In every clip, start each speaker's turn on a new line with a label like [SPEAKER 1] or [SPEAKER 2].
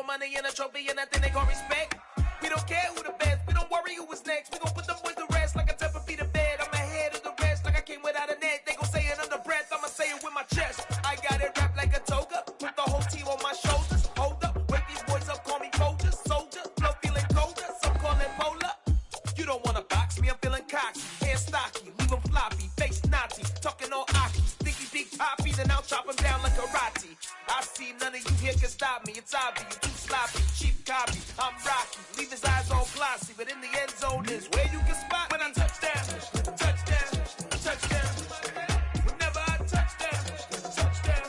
[SPEAKER 1] money and a trophy and nothing they call respect. We don't care who the best, we don't worry who was next. We gon' put them boys to rest like a 10 feet of bed. I'm ahead of the rest like I came without a net. They gon' say it under breath, I'ma say it with my chest. I got it wrapped like a toga, put the whole team on my shoulders. Hold up, wake these boys up, call me soldier, flow feeling colder, some call it polar. You don't wanna box me, I'm feeling cocky, hair stocky, leave them floppy, face naughty, talking all aki, sticky big poppy, then I'll chop them down like karate. I see none of you here can stop me, it's obvious, you too sloppy, cheap copy, I'm rocky, leave his eyes all glossy, but in the end zone is where you can spot when I touchdown, touchdown, touchdown, whenever I touchdown, touchdown,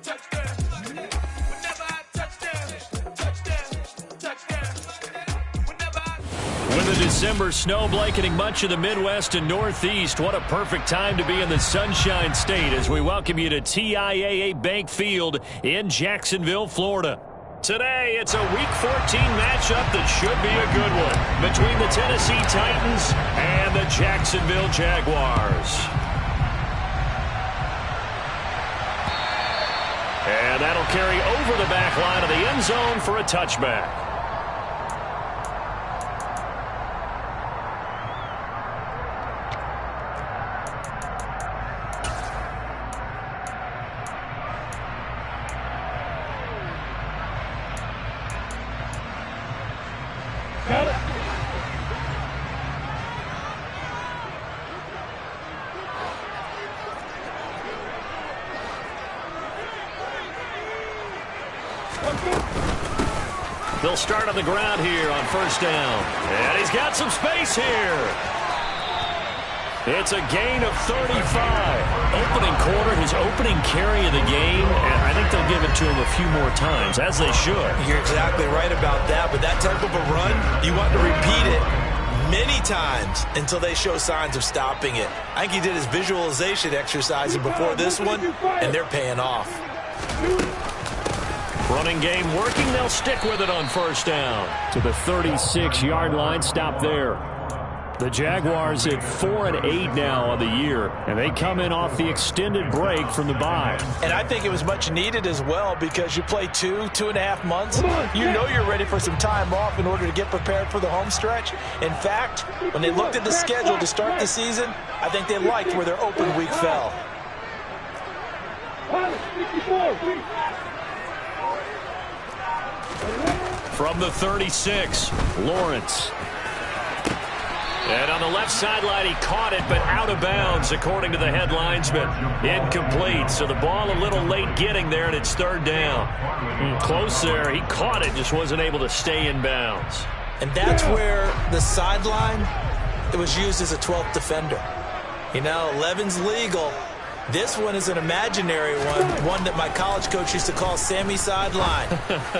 [SPEAKER 1] touchdown, whenever I touchdown, touchdown, touchdown, whenever I...
[SPEAKER 2] With the December snow blanketing much of the Midwest and Northeast, what a perfect time to be in the Sunshine State as we welcome you to TIAA Bank Field in Jacksonville, Florida. Today, it's a Week 14 matchup that should be a good one between the Tennessee Titans and the Jacksonville Jaguars. And that'll carry over the back line of the end zone for a touchback. They'll start on the ground here on first down. And he's got some space here. It's a gain of 35. Opening quarter, his opening carry of the game, and I think they'll give it to him a few more times, as they should.
[SPEAKER 3] You're exactly right about that, but that type of a run, you want to repeat it many times until they show signs of stopping it. I think he did his visualization exercise before this one, and they're paying off.
[SPEAKER 2] Running game working. They'll stick with it on first down. To the 36-yard line. Stop there. The Jaguars at 4-8 now on the year, and they come in off the extended break from the bye.
[SPEAKER 3] And I think it was much needed as well because you play 2.5 months. You know you're ready for some time off in order to get prepared for the home stretch. In fact, when they looked at the schedule to start the season, I think they liked where their open week fell.
[SPEAKER 2] From the 36, Lawrence. And on the left sideline, he caught it, but out of bounds, according to the head linesman. Incomplete, so the ball a little late getting there, and it's third down. Close there. He caught it, just wasn't able to stay in bounds.
[SPEAKER 3] And that's where the sideline, it was used as a 12th defender. You know, 11's legal. This one is an imaginary one that my college coach used to call Sammy Sideline.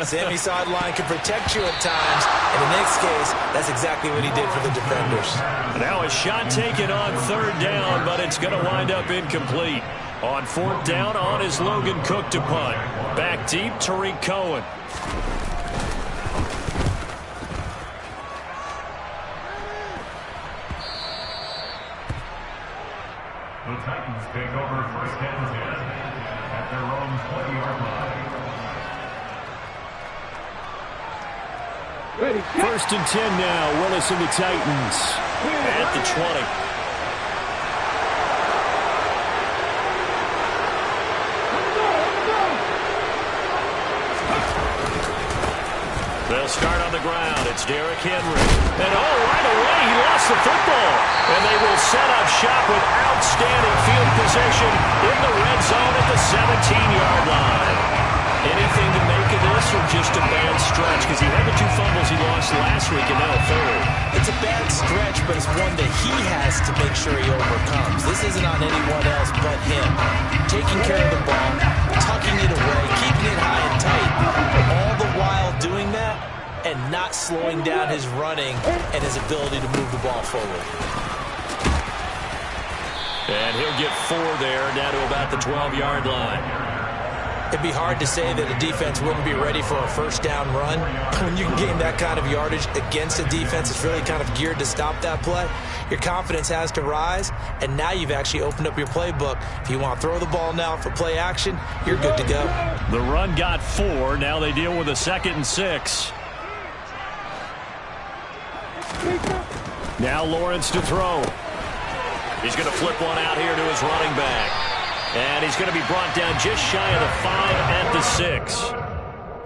[SPEAKER 3] Sammy Sideline can protect you at times, and in this case, that's exactly what he did for the defenders.
[SPEAKER 2] Now a shot taken on third down, but it's going to wind up incomplete. On fourth down, on is Logan Cook to punt. Back deep, Tariq Cohen.
[SPEAKER 4] The Titans take over first and 10 at their own 20-yard line.
[SPEAKER 2] First and 10 now. Willis and the Titans at the 20. They'll start on the ground. It's Derrick Henry. And right away, he lost the football. And they will set up shop with outstanding field position in the red zone at the 17-yard line. Anything to make of this or just a bad stretch? Because he had the 2 fumbles he lost last week and now a third.
[SPEAKER 3] It's a bad stretch, but it's one that he has to make sure he overcomes. This isn't on anyone else but him. Taking care of the ball, tucking it away, keeping it high and tight. All the while doing that and not slowing down his running and his ability to move the ball forward.
[SPEAKER 2] And he'll get 4 there, down to about the 12-yard line.
[SPEAKER 3] It'd be hard to say that a defense wouldn't be ready for a first down run. When you can gain that kind of yardage against a defense that's really kind of geared to stop that play, your confidence has to rise, and now you've actually opened up your playbook. If you want to throw the ball now for play action, you're good to go.
[SPEAKER 2] The run got 4. Now they deal with a 2nd and 6. Now Lawrence to throw. He's going to flip one out here to his running back. And he's going to be brought down just shy of the 5 at the 6.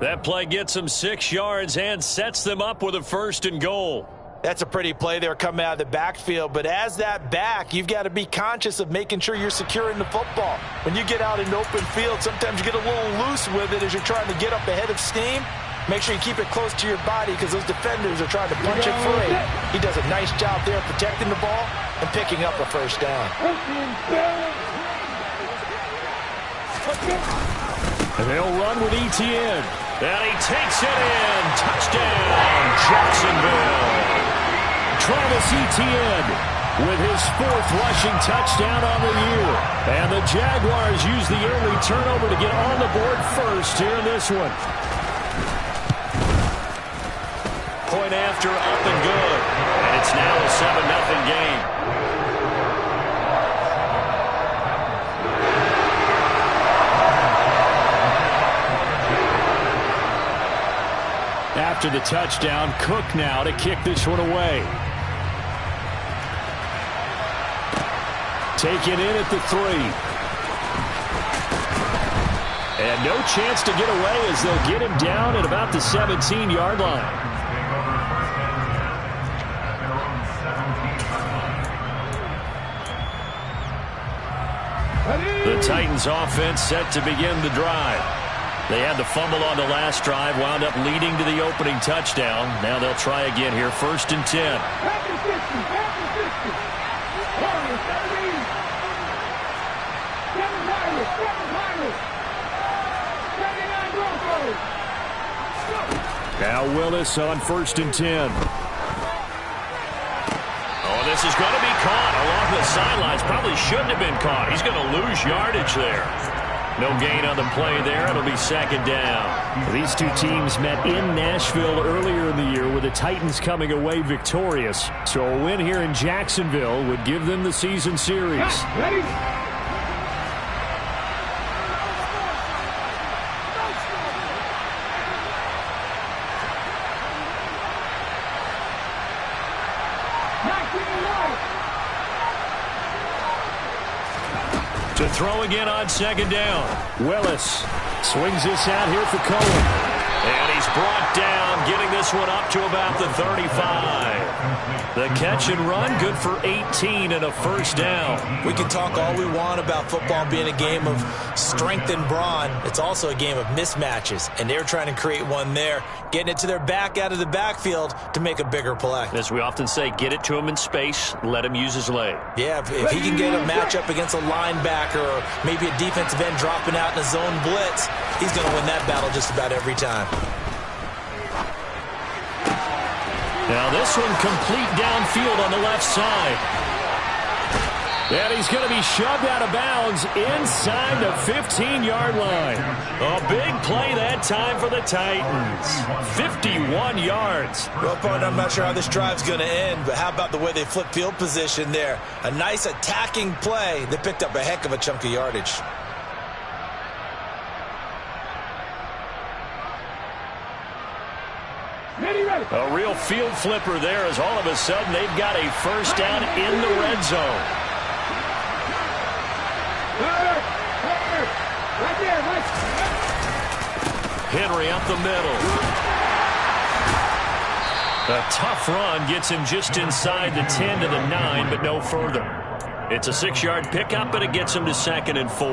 [SPEAKER 2] That play gets him 6 yards and sets them up with a 1st and goal.
[SPEAKER 3] That's a pretty play there coming out of the backfield. But as that back, you've got to be conscious of making sure you're securing the football. When you get out in open field, sometimes you get a little loose with it as you're trying to get up ahead of steam. Make sure you keep it close to your body because those defenders are trying to punch it free. He does a nice job there protecting the ball and picking up a 1st down.
[SPEAKER 2] And they'll run with Etienne. And he takes it in. Touchdown, Jacksonville. Travis Etienne with his 4th rushing touchdown on the year. And the Jaguars use the early turnover to get on the board first here in this one. Point after, up and good. And it's now a 7-0 game. After the touchdown, Cook now to kick this one away. Taken in at the 3. And no chance to get away as they'll get him down at about the 17-yard line. The Titans offense set to begin the drive. They had the fumble on the last drive, wound up leading to the opening touchdown. Now they'll try again here, 1st and 10. Now Willis on 1st and 10. Oh, this is going to be caught along the sidelines. Probably shouldn't have been caught. He's going to lose yardage there. No gain on the play there. It'll be 2nd down. These two teams met in Nashville earlier in the year with the Titans coming away victorious. So a win here in Jacksonville would give them the season series.
[SPEAKER 5] Ready?
[SPEAKER 2] To throw again on 2nd down. Willis swings this out here for Cohen. And he's brought down, getting this one up to about the 35. The catch and run, good for 18 and a 1st down.
[SPEAKER 3] We can talk all we want about football being a game of strength and brawn. It's also a game of mismatches, and they're trying to create one there, getting it to their back out of the backfield to make a bigger play.
[SPEAKER 2] As we often say, get it to him in space, let him use his leg.
[SPEAKER 3] Yeah, if he can get a matchup against a linebacker or maybe a defensive end dropping out in a zone blitz, he's going to win that battle just about every time.
[SPEAKER 2] Now this one complete downfield on the left side. And he's going to be shoved out of bounds inside the 15-yard line. A big play that time for the Titans. 51 yards.
[SPEAKER 3] Well, partner, I'm not sure how this drive's going to end, but how about the way they flip field position there? A nice attacking play that picked up a heck of a chunk of yardage.
[SPEAKER 2] A real field flipper there as all of a sudden they've got a 1st down in the red zone. Henry up the middle. A tough run gets him just inside the 10 to the 9, but no further. It's a 6-yard pickup, and it gets him to 2nd and 4.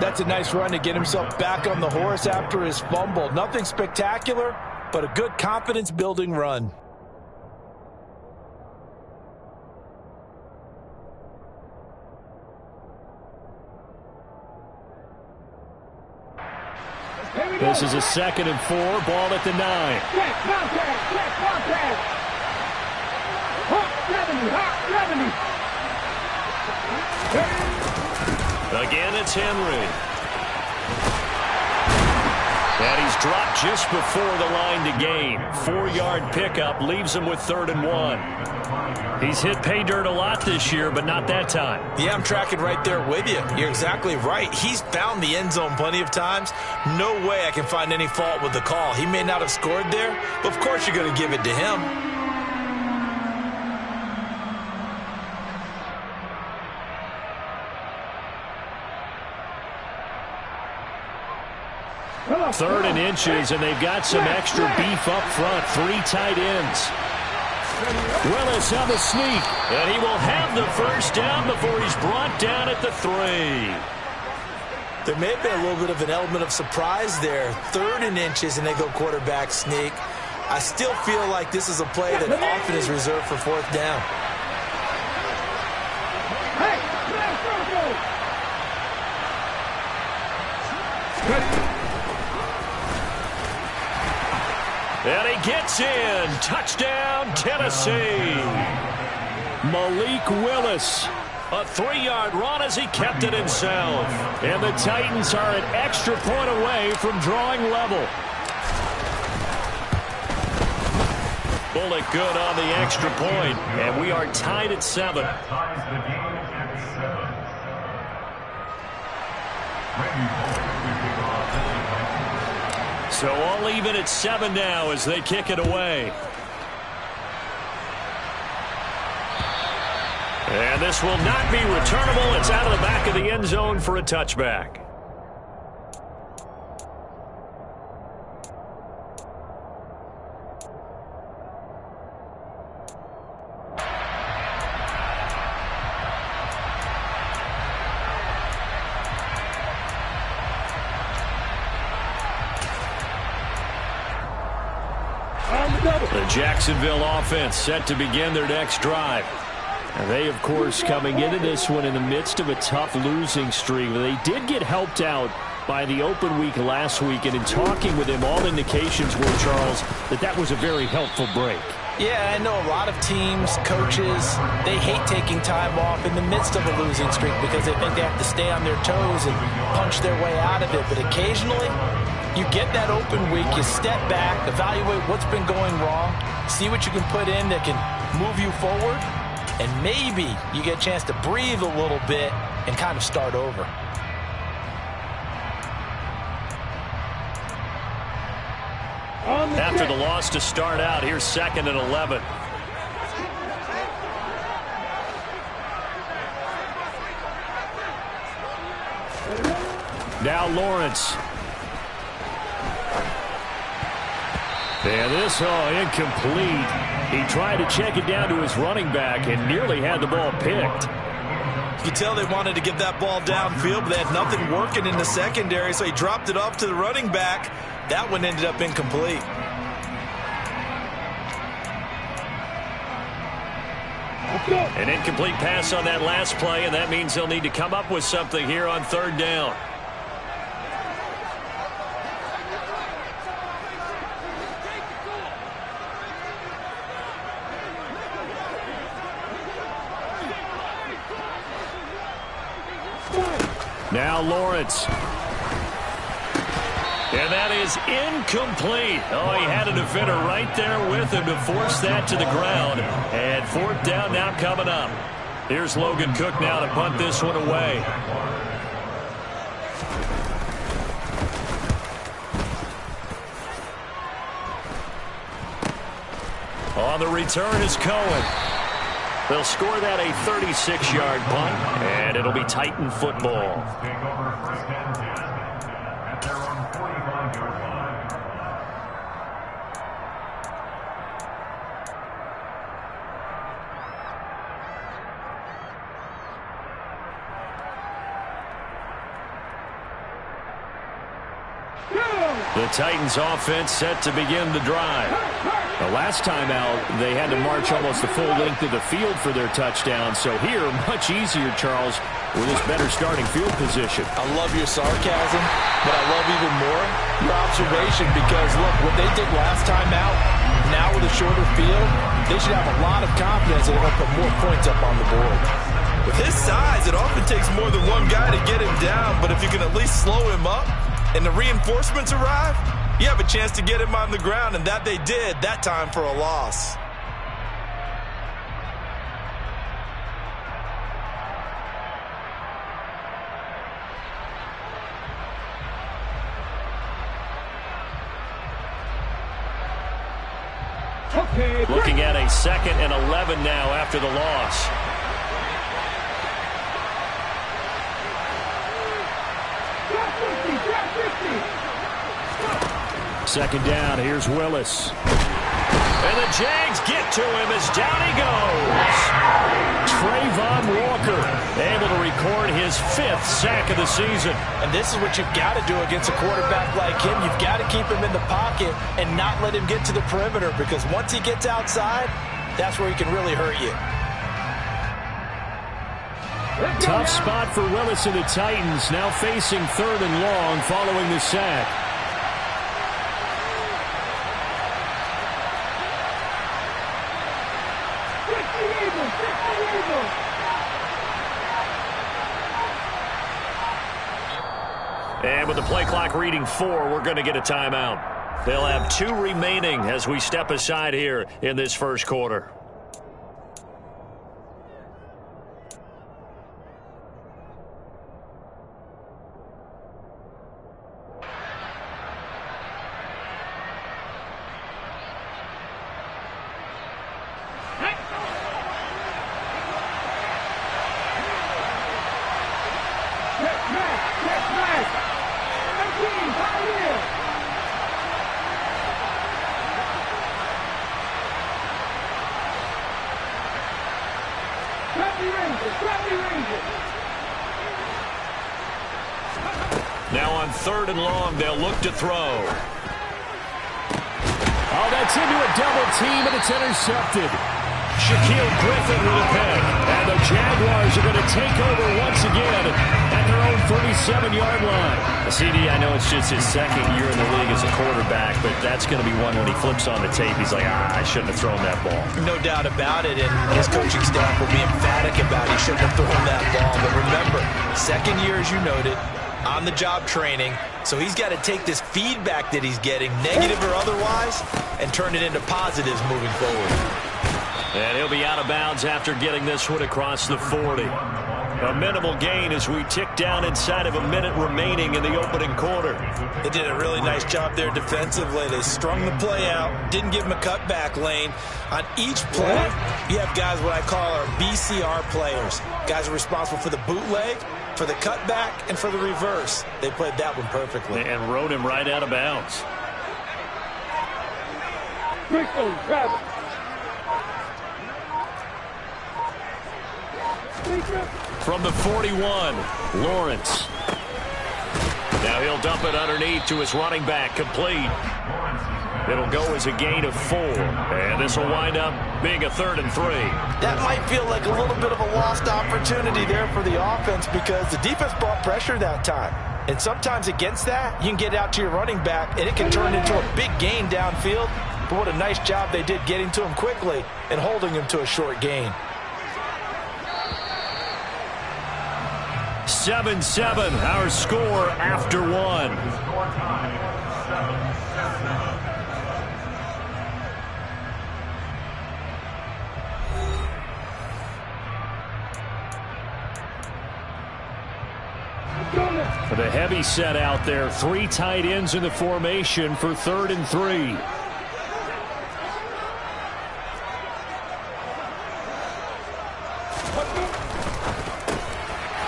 [SPEAKER 3] That's a nice run to get himself back on the horse after his fumble. Nothing spectacular, but a good confidence-building run.
[SPEAKER 2] This is a 2nd and 4, ball at the 9. Again, it's Henry. And he's dropped just before the line to gain. 4-yard pickup leaves him with 3rd and 1. He's hit pay dirt a lot this year, but not that time.
[SPEAKER 3] Yeah, I'm tracking right there with you. You're exactly right. He's found the end zone plenty of times. No way I can find any fault with the call. He may not have scored there, but of course you're going to give it to him.
[SPEAKER 2] Third and inches, and they've got some extra beef up front. 3 tight ends. Willis on the sneak, and he will have the first down before he's brought down at the 3.
[SPEAKER 3] There may have been a little bit of an element of surprise there. 3rd and inches, and they go quarterback sneak. I still feel like this is a play that often is reserved for 4th down.
[SPEAKER 2] And he gets in. Touchdown, Tennessee. Malik Willis. A 3-yard run as he kept it himself. And the Titans are an extra point away from drawing level. Bullock good on the extra point. And we are tied at 7.
[SPEAKER 4] That ties the game at 7. Randy Bullock will kick off this one.
[SPEAKER 2] So all even at 7 now as they kick it away. And this will not be returnable. It's out of the back of the end zone for a touchback. The Jacksonville offense set to begin their next drive. And they, of course, coming into this one in the midst of a tough losing streak. They did get helped out by the open week last week, and in talking with him, all indications were, Charles, that was a very helpful break.
[SPEAKER 3] Yeah, I know a lot of teams, coaches, they hate taking time off in the midst of a losing streak because they think they have to stay on their toes and punch their way out of it. But occasionally, you get that open week, you step back, evaluate what's been going wrong, see what you can put in that can move you forward, and maybe you get a chance to breathe a little bit and kind of start over.
[SPEAKER 2] After the loss to start out, here's 2nd and 11. Now Lawrence. And this, incomplete. He tried to check it down to his running back and nearly had the ball picked.
[SPEAKER 3] You can tell they wanted to get that ball downfield, but they had nothing working in the secondary, so he dropped it off to the running back. That one ended up incomplete.
[SPEAKER 2] An incomplete pass on that last play, and that means they'll need to come up with something here on 3rd down. Now Lawrence. And that is incomplete. Oh, he had a defender right there with him to force that to the ground. And 4th down now coming up. Here's Logan Cook now to punt this one away. On the return is Cohen. They'll score that a 36-yard punt, and it'll be Titan football.
[SPEAKER 4] Take over 1st and 10 at their own 45-yard line.
[SPEAKER 2] The Titans offense set to begin the drive. The last time out, they had to march almost the full length of the field for their touchdown. So here, much easier, Charles, with this better starting field position.
[SPEAKER 3] I love your sarcasm, but I love even more your observation because, look, what they did last time out, now with a shorter field, they should have a lot of confidence that they're going to put more points up on the board. With his size, it often takes more than one guy to get him down, but if you can at least slow him up, and the reinforcements arrive, you have a chance to get him on the ground, and that they did, that time for a loss.
[SPEAKER 2] Looking at a 2nd and 11 now after the loss. Second down, here's Willis. And the Jags get to him as down he goes. Trayvon Walker able to record his 5th sack of the season.
[SPEAKER 3] And this is what you've got to do against a quarterback like him. You've got to keep him in the pocket and not let him get to the perimeter, because once he gets outside, that's where he can really hurt you.
[SPEAKER 2] Tough spot for Willis and the Titans, now facing 3rd and long following the sack. And with the play clock reading 4, we're going to get a timeout. They'll have 2 remaining as we step aside here in this first quarter. Now on 3rd and long, they'll look to throw. Oh, that's into a double team, and it's intercepted. Shaquille Griffin with a pick. And the Jaguars are going to take over once again at their own 37-yard line. CD, I know it's just his 2nd year in the league as a quarterback, but that's going to be one when he flips on the tape. He's like, I shouldn't have thrown that ball.
[SPEAKER 3] No doubt about it, and his coaching staff will be emphatic about he shouldn't have thrown that ball. But remember, 2nd year, as you noted, on-the-job training, so he's got to take this feedback that he's getting, negative or otherwise, and turn it into positives moving forward.
[SPEAKER 2] And he'll be out of bounds after getting this one across the 40. A minimal gain as we tick down inside of a minute remaining in the opening quarter.
[SPEAKER 3] They did a really nice job there defensively. They strung the play out, didn't give him a cutback lane. On each play, you have guys what I call our BCR players. Guys are responsible for the bootleg, for the cutback, and for the reverse. They played that one perfectly.
[SPEAKER 2] And rode him right out of bounds. From the 41, Lawrence. Now he'll dump it underneath to his running back, complete. It'll go as a gain of 4, and this will wind up being a 3rd and 3.
[SPEAKER 3] That might feel like a little bit of a lost opportunity there for the offense, because the defense brought pressure that time. And sometimes against that, you can get out to your running back, and it can turn into a big gain downfield. But what a nice job they did getting to him quickly and holding him to a short gain.
[SPEAKER 2] 7-7, our score after 1.
[SPEAKER 4] Score time, 7-7.
[SPEAKER 2] For the heavy set out there, 3 tight ends in the formation for 3rd and 3.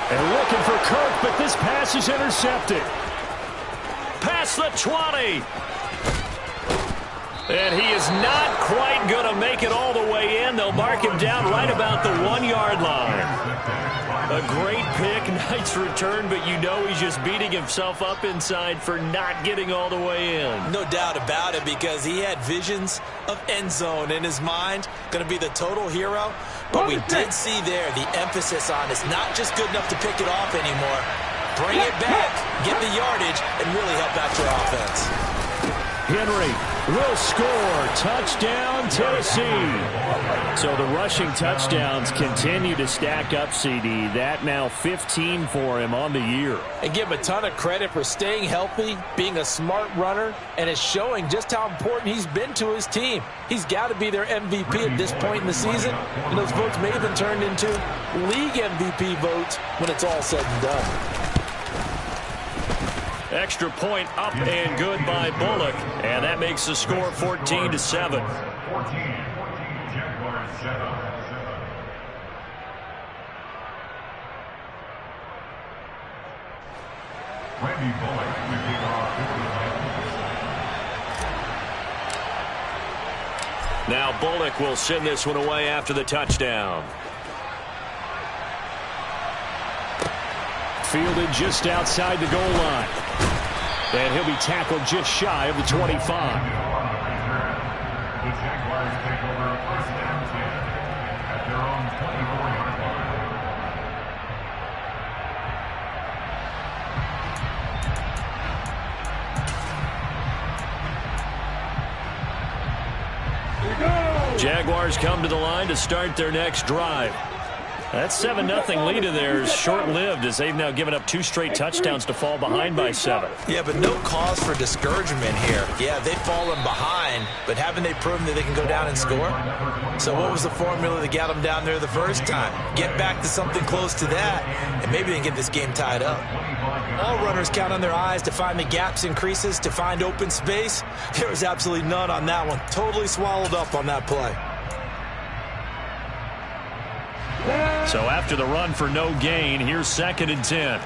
[SPEAKER 2] And looking for Kirk, but this pass is intercepted. Past the 20. And he is not quite going to make it all the way in. They'll mark him down right about the 1-yard line. A great pick, nice return, but you know he's just beating himself up inside for not getting all the way in.
[SPEAKER 3] No doubt about it, because he had visions of end zone in his mind, going to be the total hero. But we did see there the emphasis on it's not just good enough to pick it off anymore. Bring it back, get the yardage, and really help out your offense.
[SPEAKER 2] Henry will score. Touchdown, Tennessee. So the rushing touchdowns continue to stack up, CD. That now 15 for him on the year.
[SPEAKER 3] And give him a ton of credit for staying healthy, being a smart runner, and it's showing just how important he's been to his team. He's got to be their MVP at this point in the season, and those votes may have been turned into league MVP votes when it's all said and done.
[SPEAKER 2] Extra point up and good by Bullock, and that makes the score 14-7.
[SPEAKER 4] 14. Jaguars 7. Randy Bullock will kick off for the Titans.
[SPEAKER 2] Now Bullock will send this one away after the touchdown. Fielded just outside the goal line. And he'll be tackled just shy of the 25.
[SPEAKER 4] The Jaguars take over first down 10 at their own 24-yard line.
[SPEAKER 2] Jaguars come to the line to start their next drive. That 7-0 lead of theirs short-lived as they've now given up 2 straight touchdowns to fall behind by 7.
[SPEAKER 3] Yeah, but no cause for discouragement here. Yeah, they've fallen behind, but haven't they proven that they can go down and score? So what was the formula that got them down there the first time? Get back to something close to that, and maybe they can get this game tied up. All runners count on their eyes to find the gaps and creases, to find open space. There was absolutely none on that one. Totally swallowed up on that play.
[SPEAKER 2] So after the run for no gain, here's 2nd and 10.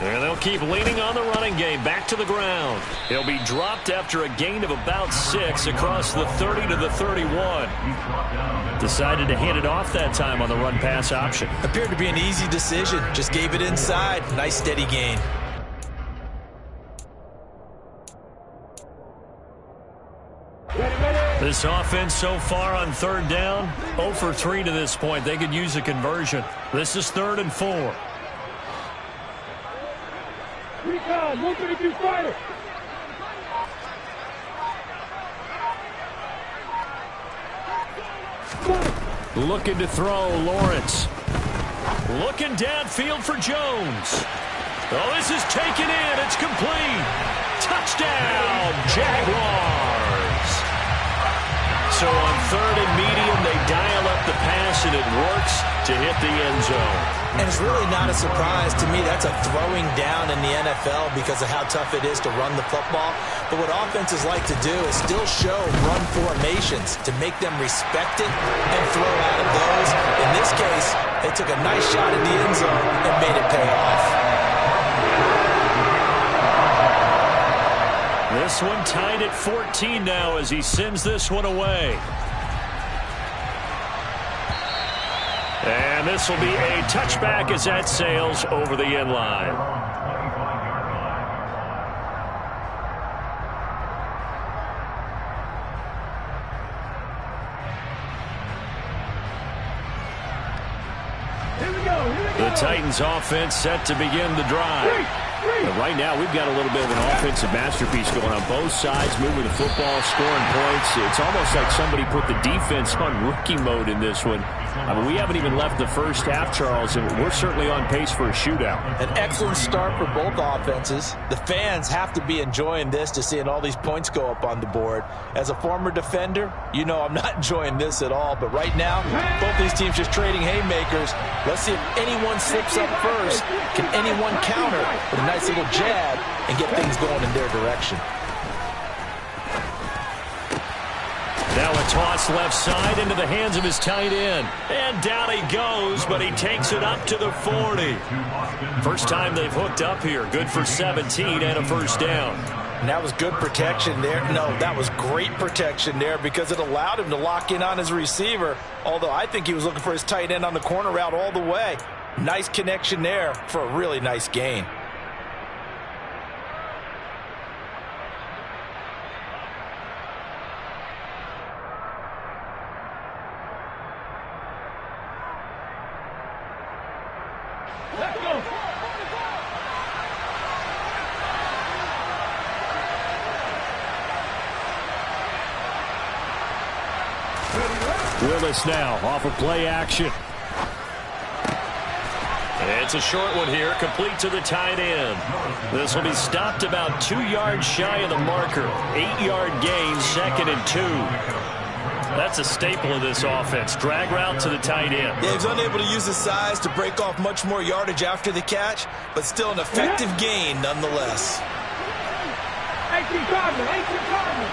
[SPEAKER 2] And they'll keep leaning on the running game. Back to the ground. He'll be dropped after a gain of about 6 across the 30 to the 31. Decided to hand it off that time on the run-pass option.
[SPEAKER 3] Appeared to be an easy decision. Just gave it inside. Nice steady gain.
[SPEAKER 2] This offense so far on 3rd down, 0 for 3 to this point. They could use a conversion. This is 3rd and 4.
[SPEAKER 5] Recon, 132 fighter.
[SPEAKER 2] Looking to throw, Lawrence. Looking downfield for Jones. Oh, this is taken in. It's complete. Touchdown, Jaguars. So on 3rd and medium, they dial up the pass, and it works to hit the end zone.
[SPEAKER 3] And it's really not a surprise to me. That's a throwing down in the NFL because of how tough it is to run the football. But what offenses like to do is still show run formations to make them respect it and throw out of those. In this case, they took a nice shot at the end zone and made it pay off.
[SPEAKER 2] This one tied at 14 now as he sends this one away. And this will be a touchback as that sails over the end line. The Titans offense set to begin the drive. But right now, we've got a little bit of an offensive masterpiece going on both sides, moving the football, scoring points. It's almost like somebody put the defense on rookie mode in this one. I mean, we haven't even left the first half, Charles, and we're certainly on pace for a shootout.
[SPEAKER 3] An excellent start for both offenses. The fans have to be enjoying this to seeing all these points go up on the board. As a former defender, you know I'm not enjoying this at all. But right now, both these teams just trading haymakers. Let's see if anyone slips up first. Can anyone counter with a nice little jab and get things going in their direction?
[SPEAKER 2] Now a toss left side into the hands of his tight end. And down he goes, but he takes it up to the 40. First time they've hooked up here. Good for 17 and a first down.
[SPEAKER 3] And that was good protection there. No, that was great protection there because it allowed him to lock in on his receiver. Although I think he was looking for his tight end on the corner route all the way. Nice connection there for a really nice gain.
[SPEAKER 5] Let's go.
[SPEAKER 2] Willis now off of play action. It's a short one here, complete to the tight end. This will be stopped about 2 yards shy of the marker. 8-yard gain, 2nd and 2. That's a staple of this offense. Drag route to the tight end.
[SPEAKER 3] Yeah, he was unable to use his size to break off much more yardage after the catch, but still an effective gain nonetheless.
[SPEAKER 5] 18 Cardinal, 18 Cardinal.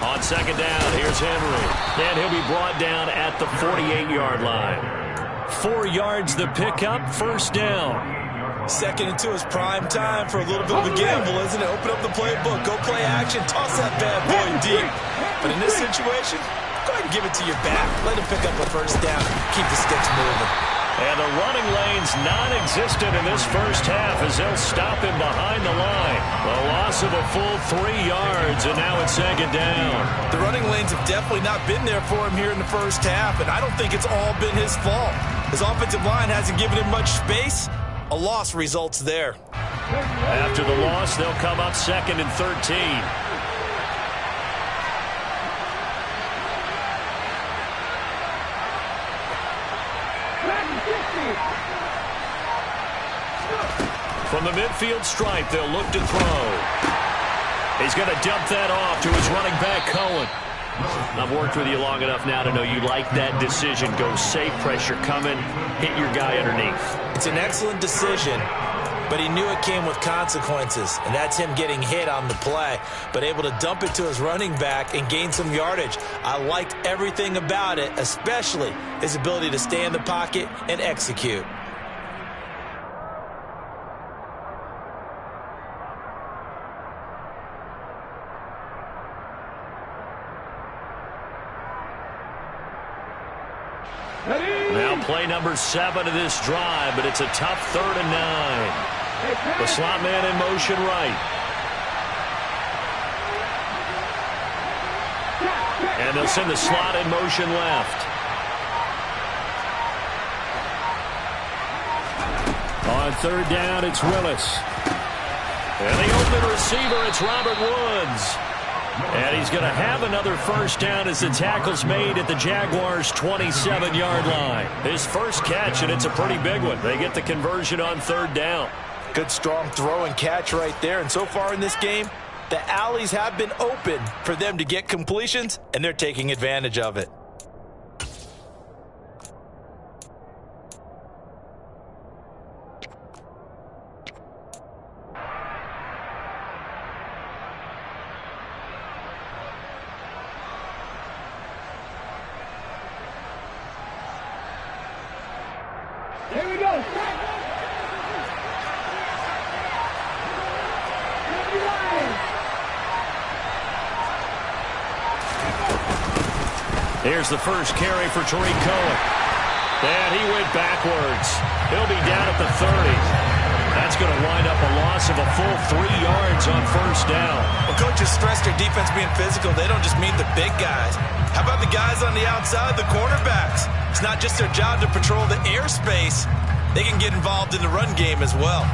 [SPEAKER 2] On 2nd down, here's Henry. And he'll be brought down at the 48-yard line. 4 yards the pickup, 1st down.
[SPEAKER 3] 2nd and 2 is prime time for a little bit of a gamble, isn't it? Open up the playbook, go play action, toss that bad boy deep. But in this situation, go ahead and give it to your back. Let him pick up a 1st down. Keep the sticks moving.
[SPEAKER 2] And the running lane's non-existent in this first half as they'll stop him behind the line. A loss of a full 3 yards, and now it's 2nd down.
[SPEAKER 3] The running lanes have definitely not been there for him here in the first half, and I don't think it's all been his fault. His offensive line hasn't given him much space. A loss results there.
[SPEAKER 2] After the loss, they'll come up 2nd and 13. From the midfield stripe, they'll look to throw. He's going to dump that off to his running back, Cohen. I've worked with you long enough now to know you like that decision. Go safe, pressure coming, hit your guy underneath.
[SPEAKER 3] It's an excellent decision, but he knew it came with consequences, and that's him getting hit on the play, but able to dump it to his running back and gain some yardage. I liked everything about it, especially his ability to stay in the pocket and execute.
[SPEAKER 2] Now play number 7 of this drive, but it's a tough 3rd and 9. The slot man in motion right. And they'll send the slot in motion left. On 3rd down, it's Willis. And the open receiver, it's Robert Woods. And he's going to have another 1st down as the tackle's made at the Jaguars' 27-yard line. His first catch, and it's a pretty big one. They get the conversion on 3rd down.
[SPEAKER 3] Good, strong throw and catch right there. And so far in this game, the alleys have been open for them to get completions, and they're taking advantage of it.
[SPEAKER 5] Here we go.
[SPEAKER 2] Here's the first carry for Tariq Cohen. And he went backwards. He'll be down at the 30. That's going to wind up a loss of a full 3 yards on 1st down.
[SPEAKER 3] Well, coaches stress their defense being physical. They don't just mean the big guys. How about the guys on the outside, the cornerbacks? It's not just their job to patrol the airspace. They can get involved in the run game as well.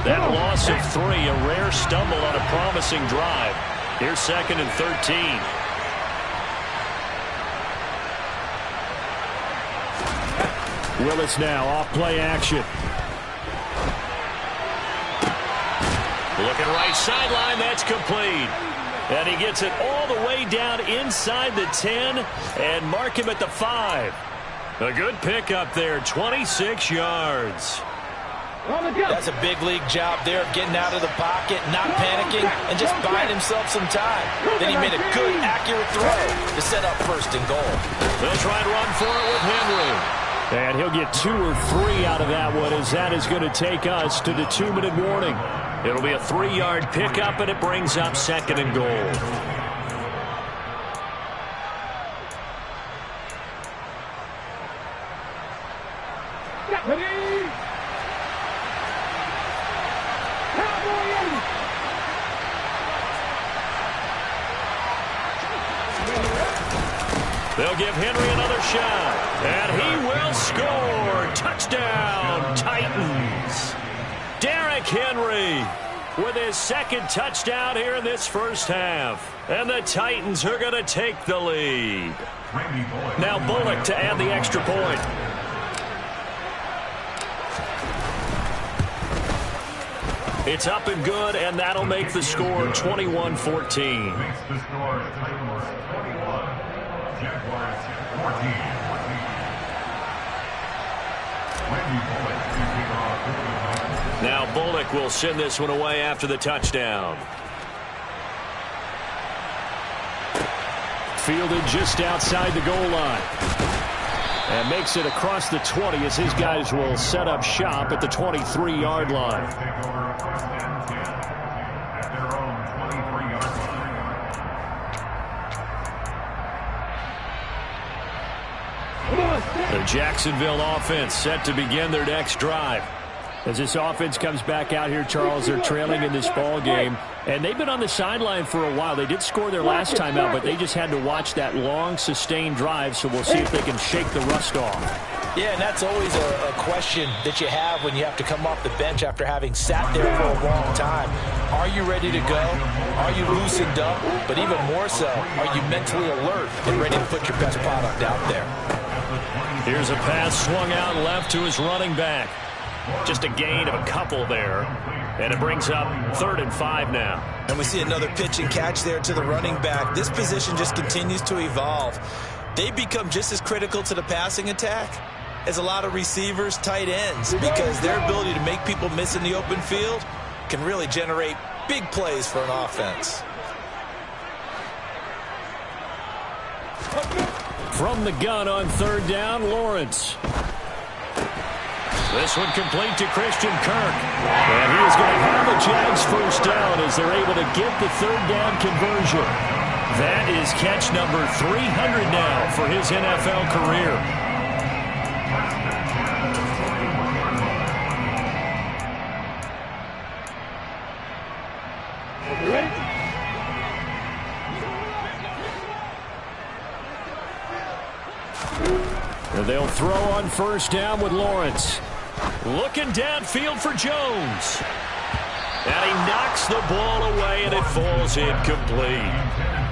[SPEAKER 2] That loss of 3, a rare stumble on a promising drive. Here's 2nd and 13. Willis now off play action. Looking right sideline, that's complete. And he gets it all the way down inside the 10 and mark him at the 5. A good pickup there, 26 yards.
[SPEAKER 3] That's a big league job there of getting out of the pocket, not panicking, and just buying himself some time. Then he made a good, accurate throw to set up 1st and goal.
[SPEAKER 2] They'll try and run for it with Henry. And he'll get 2 or 3 out of that one, as that is going to take us to the 2-minute warning. It'll be a 3-yard pickup, and it brings up 2nd and goal.
[SPEAKER 5] Ready? Cowboy 80.
[SPEAKER 2] They'll give Henry another shot, and he will score. Touchdown, Titans. Derrick Henry with his second touchdown here in this first half. And the Titans are going to take the lead. Now Bullock to add the extra point. It's up and good, and that'll make the score 21-14.
[SPEAKER 4] Makes the score Titans 21, Jaguars 14.
[SPEAKER 2] Now Bullock will send this one away after the touchdown. Fielded just outside the goal line. And makes it across the 20 as his guys will set up shop at the 23-yard line. The Jacksonville offense set to begin their next drive. As this offense comes back out here, Charles, they're trailing in this ball game. And they've been on the sideline for a while. They did score their last time out, but they just had to watch that long, sustained drive. So we'll see if they can shake the rust off.
[SPEAKER 3] Yeah, and that's always a question that you have when you have to come off the bench after having sat there for a long time. Are you ready to go? Are you loosened up? But even more so, are you mentally alert and ready to put your best product out there?
[SPEAKER 2] Here's a pass swung out left to his running back. Just a gain of a couple there. And it brings up 3rd and 5 now.
[SPEAKER 3] And we see another pitch and catch there to the running back. This position just continues to evolve. They become just as critical to the passing attack as a lot of receivers, tight ends, because their ability to make people miss in the open field can really generate big plays for an offense.
[SPEAKER 2] From the gun on 3rd down, Lawrence. This one complete to Christian Kirk. And he is going to have a Jags first down as they're able to get the 3rd down conversion. That is catch number 300 now for his NFL career. And they'll throw on 1st down with Lawrence. Looking downfield for Jones. And he knocks the ball away, and it falls incomplete.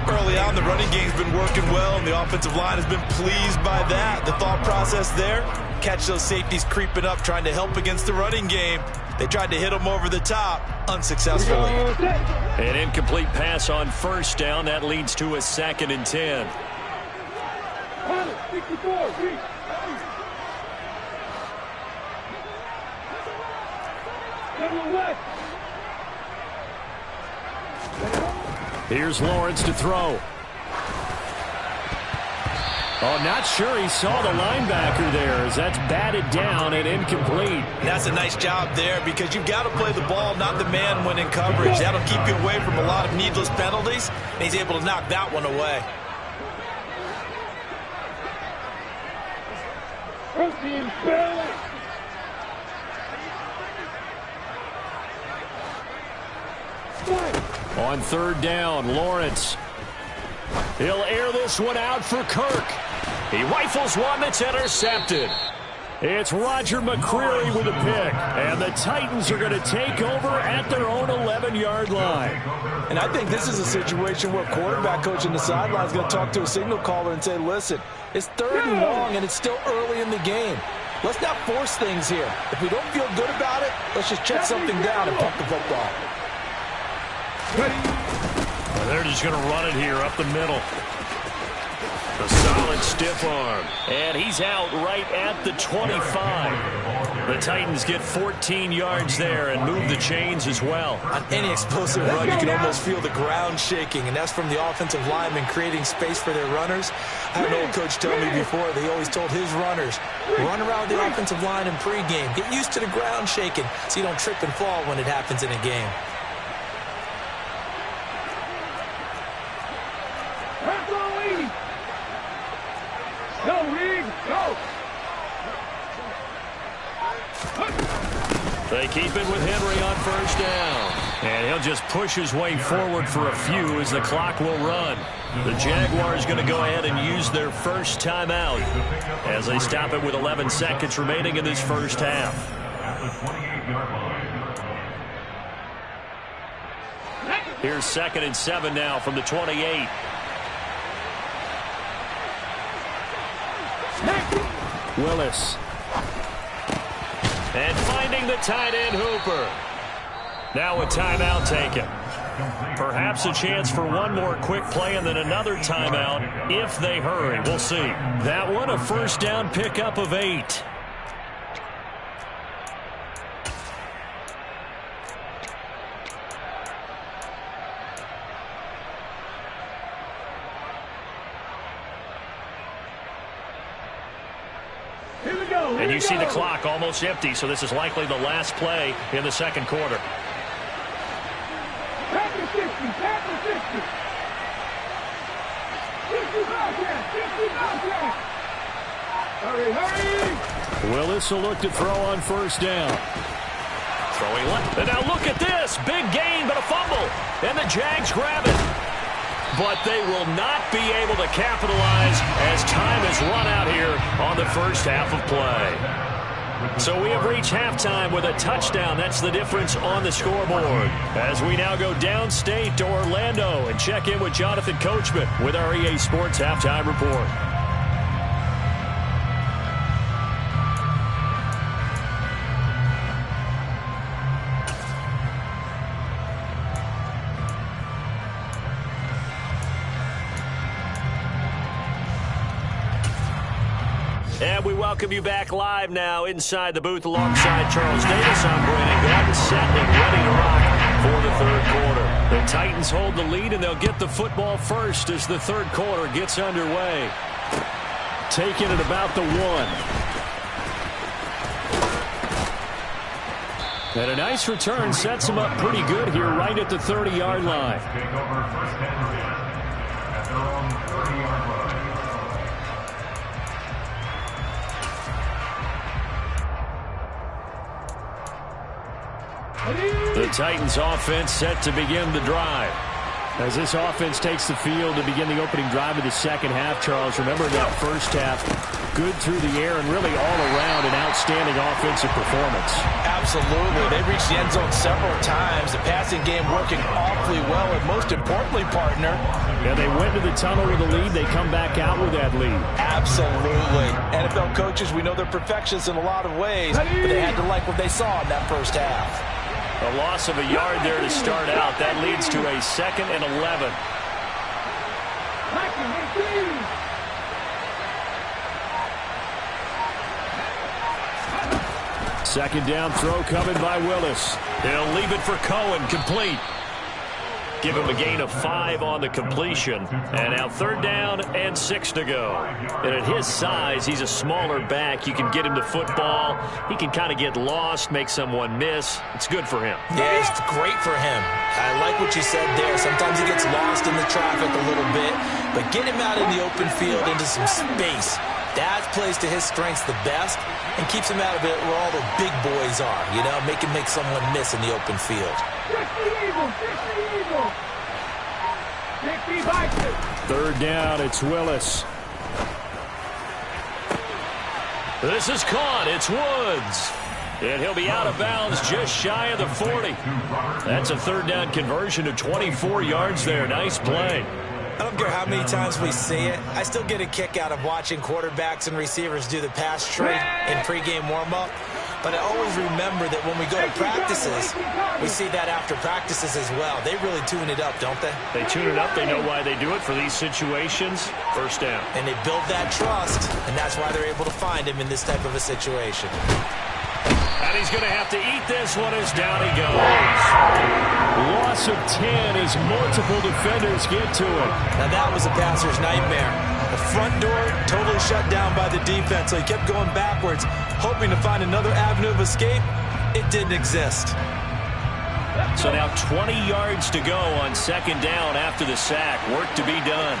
[SPEAKER 3] Early on, the running game's been working well, and the offensive line has been pleased by that. The thought process there, catch those safeties creeping up, trying to help against the running game. They tried to hit them over the top, unsuccessfully.
[SPEAKER 2] An incomplete pass on 1st down. That leads to a 2nd and 10.
[SPEAKER 5] 64,
[SPEAKER 2] Here's Lawrence to throw. Oh, not sure he saw the linebacker there as that's batted down and incomplete.
[SPEAKER 3] And that's a nice job there because you've got to play the ball, not the man when in coverage. That'll keep you away from a lot of needless penalties, and he's able to knock that one away.
[SPEAKER 5] Protein Bill.
[SPEAKER 2] On 3rd down, Lawrence. He'll air this one out for Kirk. He rifles one that's intercepted. It's Roger McCreary with a pick. And the Titans are going to take over at their own 11-yard line.
[SPEAKER 6] And I think this is a situation where quarterback coach in the sideline is going to talk to a signal caller and say, listen, it's 3rd and long and it's still early in the game. Let's not force things here. If we don't feel good about it, let's just check something down and pump the football.
[SPEAKER 2] Well, they're just going to run it here up the middle. A solid stiff arm. And he's out right at the 25. The Titans get 14 yards there and move the chains as well.
[SPEAKER 3] On any explosive run, you can almost feel the ground shaking, and that's from the offensive linemen creating space for their runners. I had an old coach tell me before, they always told his runners, run around the offensive line in pregame. Get used to the ground shaking so you don't trip and fall when it happens in a game.
[SPEAKER 2] They keep it with Henry on first down. And he'll just push his way forward for a few as the clock will run. The Jaguars going to go ahead and use their first timeout as they stop it with 11 seconds remaining in this first half. Here's 2nd and 7 now from the 28. Willis. And finding the tight end Hooper. Now a timeout taken. Perhaps a chance for one more quick play and then another timeout if they hurry. We'll see. That one a first down pickup of 8. And you see the clock almost empty, so this is likely the last play in the second quarter. Willis will look to throw on first down. Throwing left. And now look at this. Big gain, but a fumble. And the Jags grab it. But they will not be able to capitalize as time has run out here on the first half of play. So we have reached halftime with a touchdown. That's the difference on the scoreboard. As we now go downstate to Orlando and check in with Jonathan Coachman with our EA Sports Halftime Report. And we welcome you back live now inside the booth alongside Charles Davis. I'm Brandon Gordon, set and ready to rock for the third quarter. The Titans hold the lead, and they'll get the football first as the third quarter gets underway. Taking it about the 1. And a nice return sets them up pretty good here right at the 30-yard line.
[SPEAKER 4] Take over first and 10 at their own 30-yard line.
[SPEAKER 2] The Titans offense set to begin the drive. As this offense takes the field to begin the opening drive of the second half, Charles, remember that first half, good through the air and really all around an outstanding offensive performance.
[SPEAKER 6] Absolutely. They reached the end zone several times. The passing game working awfully well, and most importantly, partner.
[SPEAKER 2] Yeah, they went to the tunnel with a lead. They come back out with that lead.
[SPEAKER 6] Absolutely. NFL coaches, we know they're perfectionists in a lot of ways, but they had to like what they saw in that first half.
[SPEAKER 2] A loss of a yard there to start out. That leads to a 2nd and 11. Second down throw coming by Willis. They'll leave it for Cohen, complete. Give him a gain of 5 on the completion. And now 3rd down and 6 to go. And at his size, he's a smaller back. You can get him to football. He can kind of get lost, make someone miss. It's good for him.
[SPEAKER 3] Yeah, it's great for him. I like what you said there. Sometimes he gets lost in the traffic a little bit. But get him out in the open field into some space. That plays to his strengths the best and keeps him out of it where all the big boys are. You know, make someone miss in the open field.
[SPEAKER 2] 3rd down, it's Willis. This is caught. It's Woods. And he'll be out of bounds just shy of the 40. That's a 3rd down conversion of 24 yards there. Nice play.
[SPEAKER 3] I don't care how many times we see it. I still get a kick out of watching quarterbacks and receivers do the pass trade in pregame warm-up. But I always remember that when we go to practices, we see that after practices as well. They really tune it up, don't they?
[SPEAKER 2] They tune it up. They know why they do it for these situations. First down.
[SPEAKER 3] And they build that trust, and that's why they're able to find him in this type of a situation.
[SPEAKER 2] And he's going to have to eat this one as down he goes. Loss of 10 as multiple defenders get to it.
[SPEAKER 3] Now that was a passer's nightmare. The front door totally shut down by the defense, so he kept going backwards, hoping to find another avenue of escape. It didn't exist.
[SPEAKER 2] So now 20 yards to go on 2nd down after the sack. Work to be done.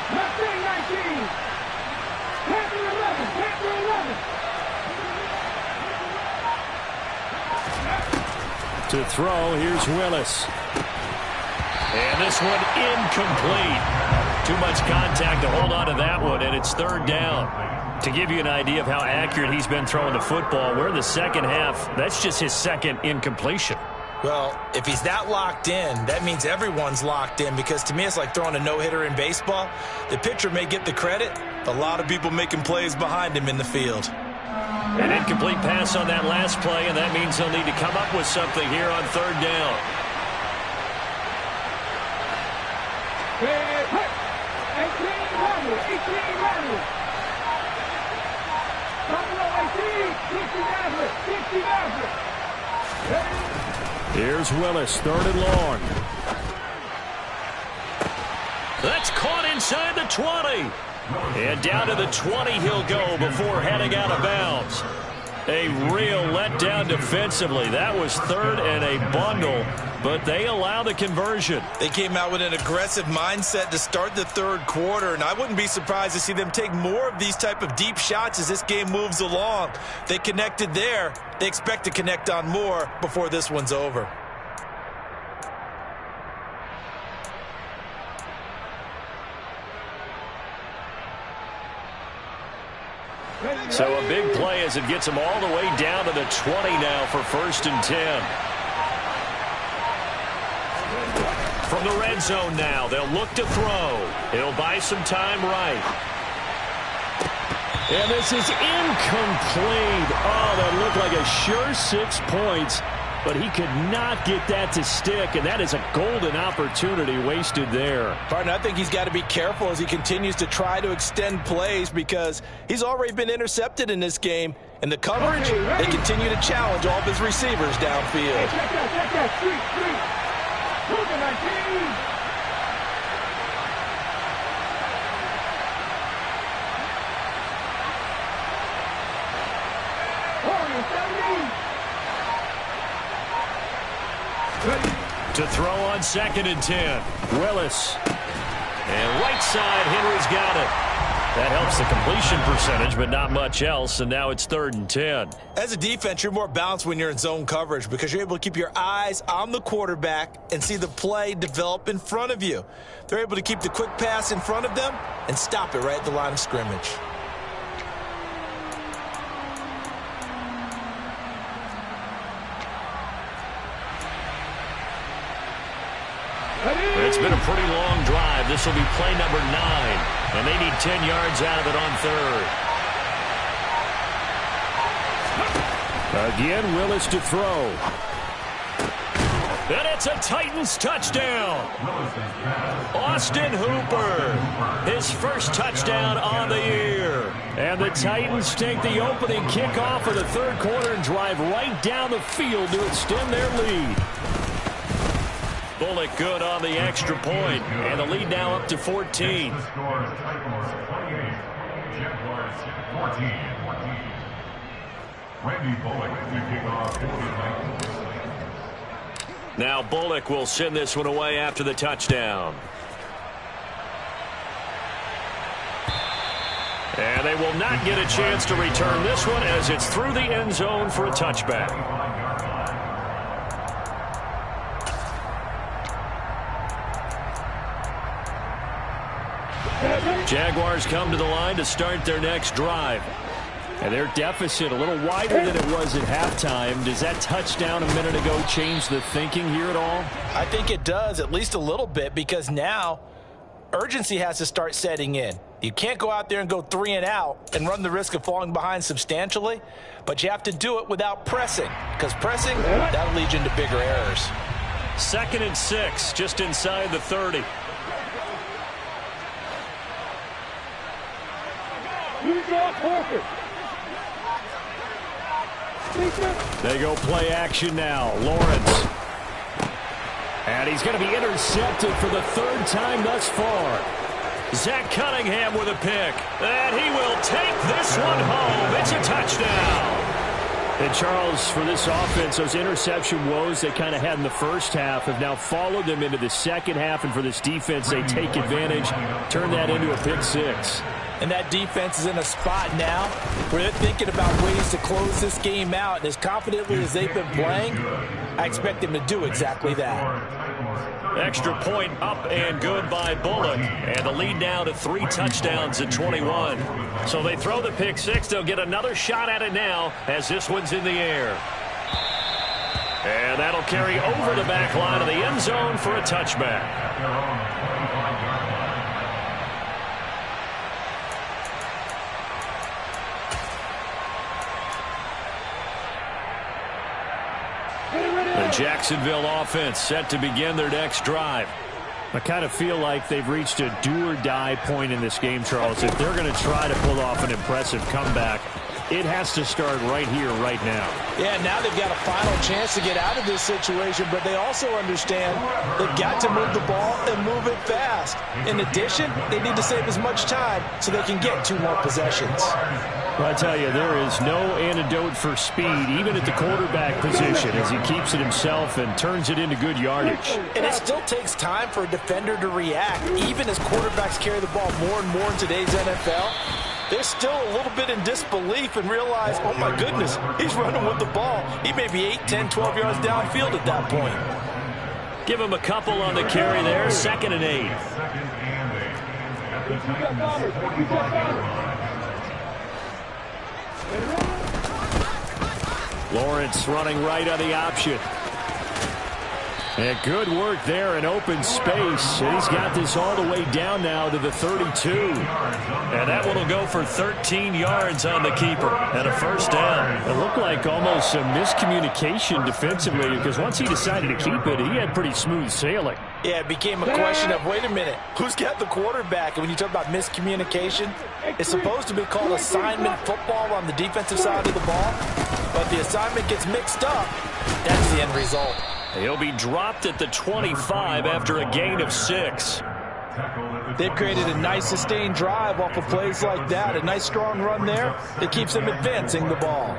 [SPEAKER 2] To throw, here's Willis. And this one incomplete. Too much contact to hold on to that one, and it's third down. To give you an idea of how accurate he's been throwing the football, we're in the second half. That's just his second incompletion.
[SPEAKER 3] Well, if he's that locked in, that means everyone's locked in, because to me it's like throwing a no-hitter in baseball. The pitcher may get the credit, but a lot of people making plays behind him in the field.
[SPEAKER 2] An incomplete pass on that last play, and that means they'll need to come up with something here on third down. Here's Willis, third and long. That's caught inside the 20. And down to the 20 he'll go before heading out of bounds. A real letdown defensively. That was third and a bundle, but they allow the conversion.
[SPEAKER 3] They came out with an aggressive mindset to start the third quarter, and I wouldn't be surprised to see them take more of these type of deep shots as this game moves along. They connected there. They expect to connect on more before this one's over.
[SPEAKER 2] So a big play as it gets them all the way down to the 20 now for 1st and 10. From the red zone now, they'll look to throw. He'll buy some time right. And this is incomplete. Oh, that looked like a sure 6 points, but he could not get that to stick, and that is a golden opportunity wasted there.
[SPEAKER 6] Partner, I think he's got to be careful as he continues to try to extend plays, because he's already been intercepted in this game. And the coverage, they continue to challenge all of his receivers downfield.
[SPEAKER 5] Check that, street. Look at my team.
[SPEAKER 2] To throw on 2nd and 10. Willis. And right side, Henry's got it. That helps the completion percentage, but not much else, and now it's 3rd and 10.
[SPEAKER 3] As a defense, you're more balanced when you're in zone coverage, because you're able to keep your eyes on the quarterback and see the play develop in front of you. They're able to keep the quick pass in front of them and stop it right at the line of scrimmage.
[SPEAKER 2] It's been a pretty long drive. This will be play number 9, and they need 10 yards out of it on 3rd. Again, Willis to throw. And it's a Titans touchdown. Austin Hooper, his first touchdown on the year. And the Titans take the opening kickoff of the 3rd quarter and drive right down the field to extend their lead. Bullock good on the extra point, and the lead now up to 14. Now Bullock will send this one away after the touchdown. And they will not get a chance to return this one as it's through the end zone for a touchback. Jaguars come to the line to start their next drive. And their deficit a little wider than it was at halftime. Does that touchdown a minute ago change the thinking here at all?
[SPEAKER 6] I think it does, at least a little bit, because now urgency has to start setting in. You can't go out there and go 3 and out and run the risk of falling behind substantially, but you have to do it without pressing, because pressing, that'll lead you into bigger errors.
[SPEAKER 2] 2nd and 6, just inside the 30. They go play action now. Lawrence. And he's going to be intercepted for the 3rd time thus far. Zach Cunningham with a pick. And he will take this one home. It's a touchdown. And Charles, for this offense, those interception woes they kind of had in the first half have now followed them into the second half. And for this defense, they take advantage, turn that into a pick 6.
[SPEAKER 6] And that defense is in a spot now where they're thinking about ways to close this game out. And as confidently as they've been playing, I expect them to do exactly that.
[SPEAKER 2] Extra point up and good by Bullock. And the lead now to 3 touchdowns at 21. So they throw the pick six. They'll get another shot at it now as this one's in the air. And that'll carry over the back line of the end zone for a touchback. The Jacksonville offense set to begin their next drive. I kind of feel like they've reached a do-or-die point in this game, Charles. If they're going to try to pull off an impressive comeback, it has to start right here, right now.
[SPEAKER 6] Yeah, now they've got a final chance to get out of this situation, but they also understand they've got to move the ball and move it fast. In addition, they need to save as much time so they can get 2 more possessions.
[SPEAKER 2] Well, I tell you, there is no antidote for speed, even at the quarterback position, as he keeps it himself and turns it into good yardage.
[SPEAKER 6] And it still takes time for a defender to react, even as quarterbacks carry the ball more and more in today's NFL. They're still a little bit in disbelief and realize, oh my goodness, he's running with the ball. He may be 8, 10, 12 yards downfield at that point.
[SPEAKER 2] Give him a couple on the carry there, 2nd and 8. Lawrence running right on the option. And good work there in open space. And he's got this all the way down now to the 32. And that one will go for 13 yards on the keeper and a first down. It looked like almost some miscommunication defensively, because once he decided to keep it, he had pretty smooth sailing.
[SPEAKER 6] Yeah, it became a question of, wait a minute, who's got the quarterback? And when you talk about miscommunication, it's supposed to be called assignment football on the defensive side of the ball. But the assignment gets mixed up. That's the end result.
[SPEAKER 2] He'll be dropped at the 25 after a gain of 6.
[SPEAKER 6] They've created a nice sustained drive off of plays like that. A nice strong run there that keeps them advancing the ball.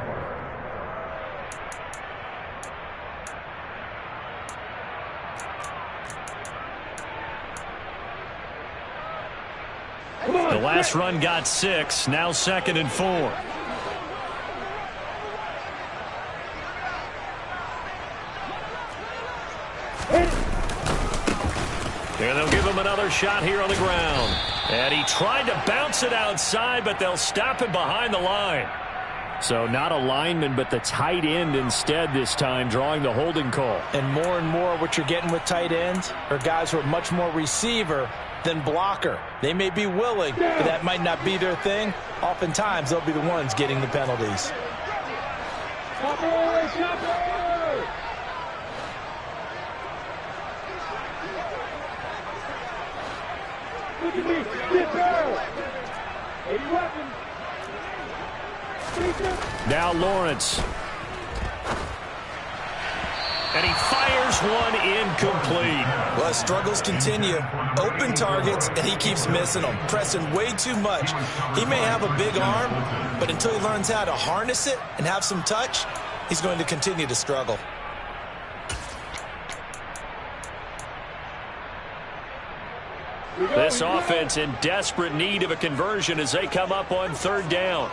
[SPEAKER 2] The last run got 6. Now 2nd and 4. And they'll give him another shot here on the ground. And he tried to bounce it outside, but they'll stop him behind the line. So not a lineman, but the tight end instead this time, drawing the holding call.
[SPEAKER 6] And more what you're getting with tight ends are guys who are much more receiver than blocker. They may be willing, but that might not be their thing. Oftentimes, they'll be the ones getting the penalties.
[SPEAKER 2] Now Lawrence. And he fires one incomplete.
[SPEAKER 3] Well, his struggles continue. Open targets, and he keeps missing them, pressing way too much. He may have a big arm, but until he learns how to harness it and have some touch, he's going to continue to struggle.
[SPEAKER 2] This offense in desperate need of a conversion as they come up on 3rd down.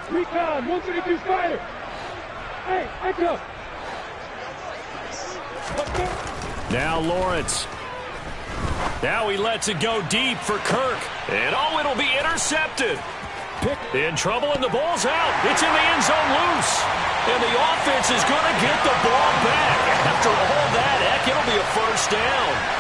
[SPEAKER 5] Recon, 132 Spider. Hey, I go.
[SPEAKER 2] Now Lawrence. Now he lets it go deep for Kirk. And it'll be intercepted. In trouble, and the ball's out. It's in the end zone loose. And the offense is going to get the ball back. After all that, heck, it'll be a first down.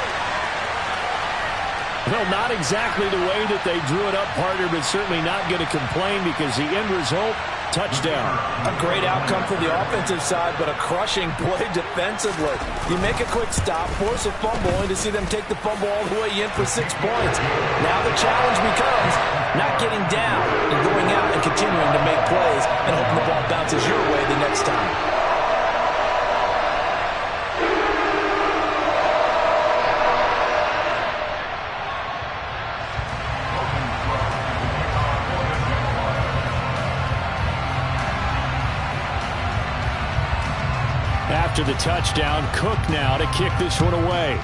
[SPEAKER 2] Well, not exactly the way that they drew it up, partner, but certainly not going to complain because the end result, touchdown.
[SPEAKER 6] A great outcome for the offensive side, but a crushing play defensively. You make a quick stop, force a fumble, only to see them take the fumble all the way in for 6 points. Now the challenge becomes not getting down and going out and continuing to make plays and hoping the ball bounces your way the next time.
[SPEAKER 2] After the touchdown, Cook now to kick this one away.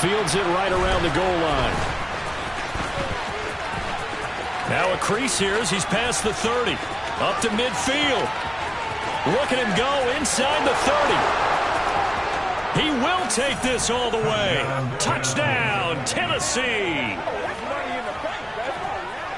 [SPEAKER 2] fields it right around the goal line. Now a crease here as he's past the 30. Up to midfield. Look at him go inside the 30. He will take this all the way. Touchdown, Tennessee.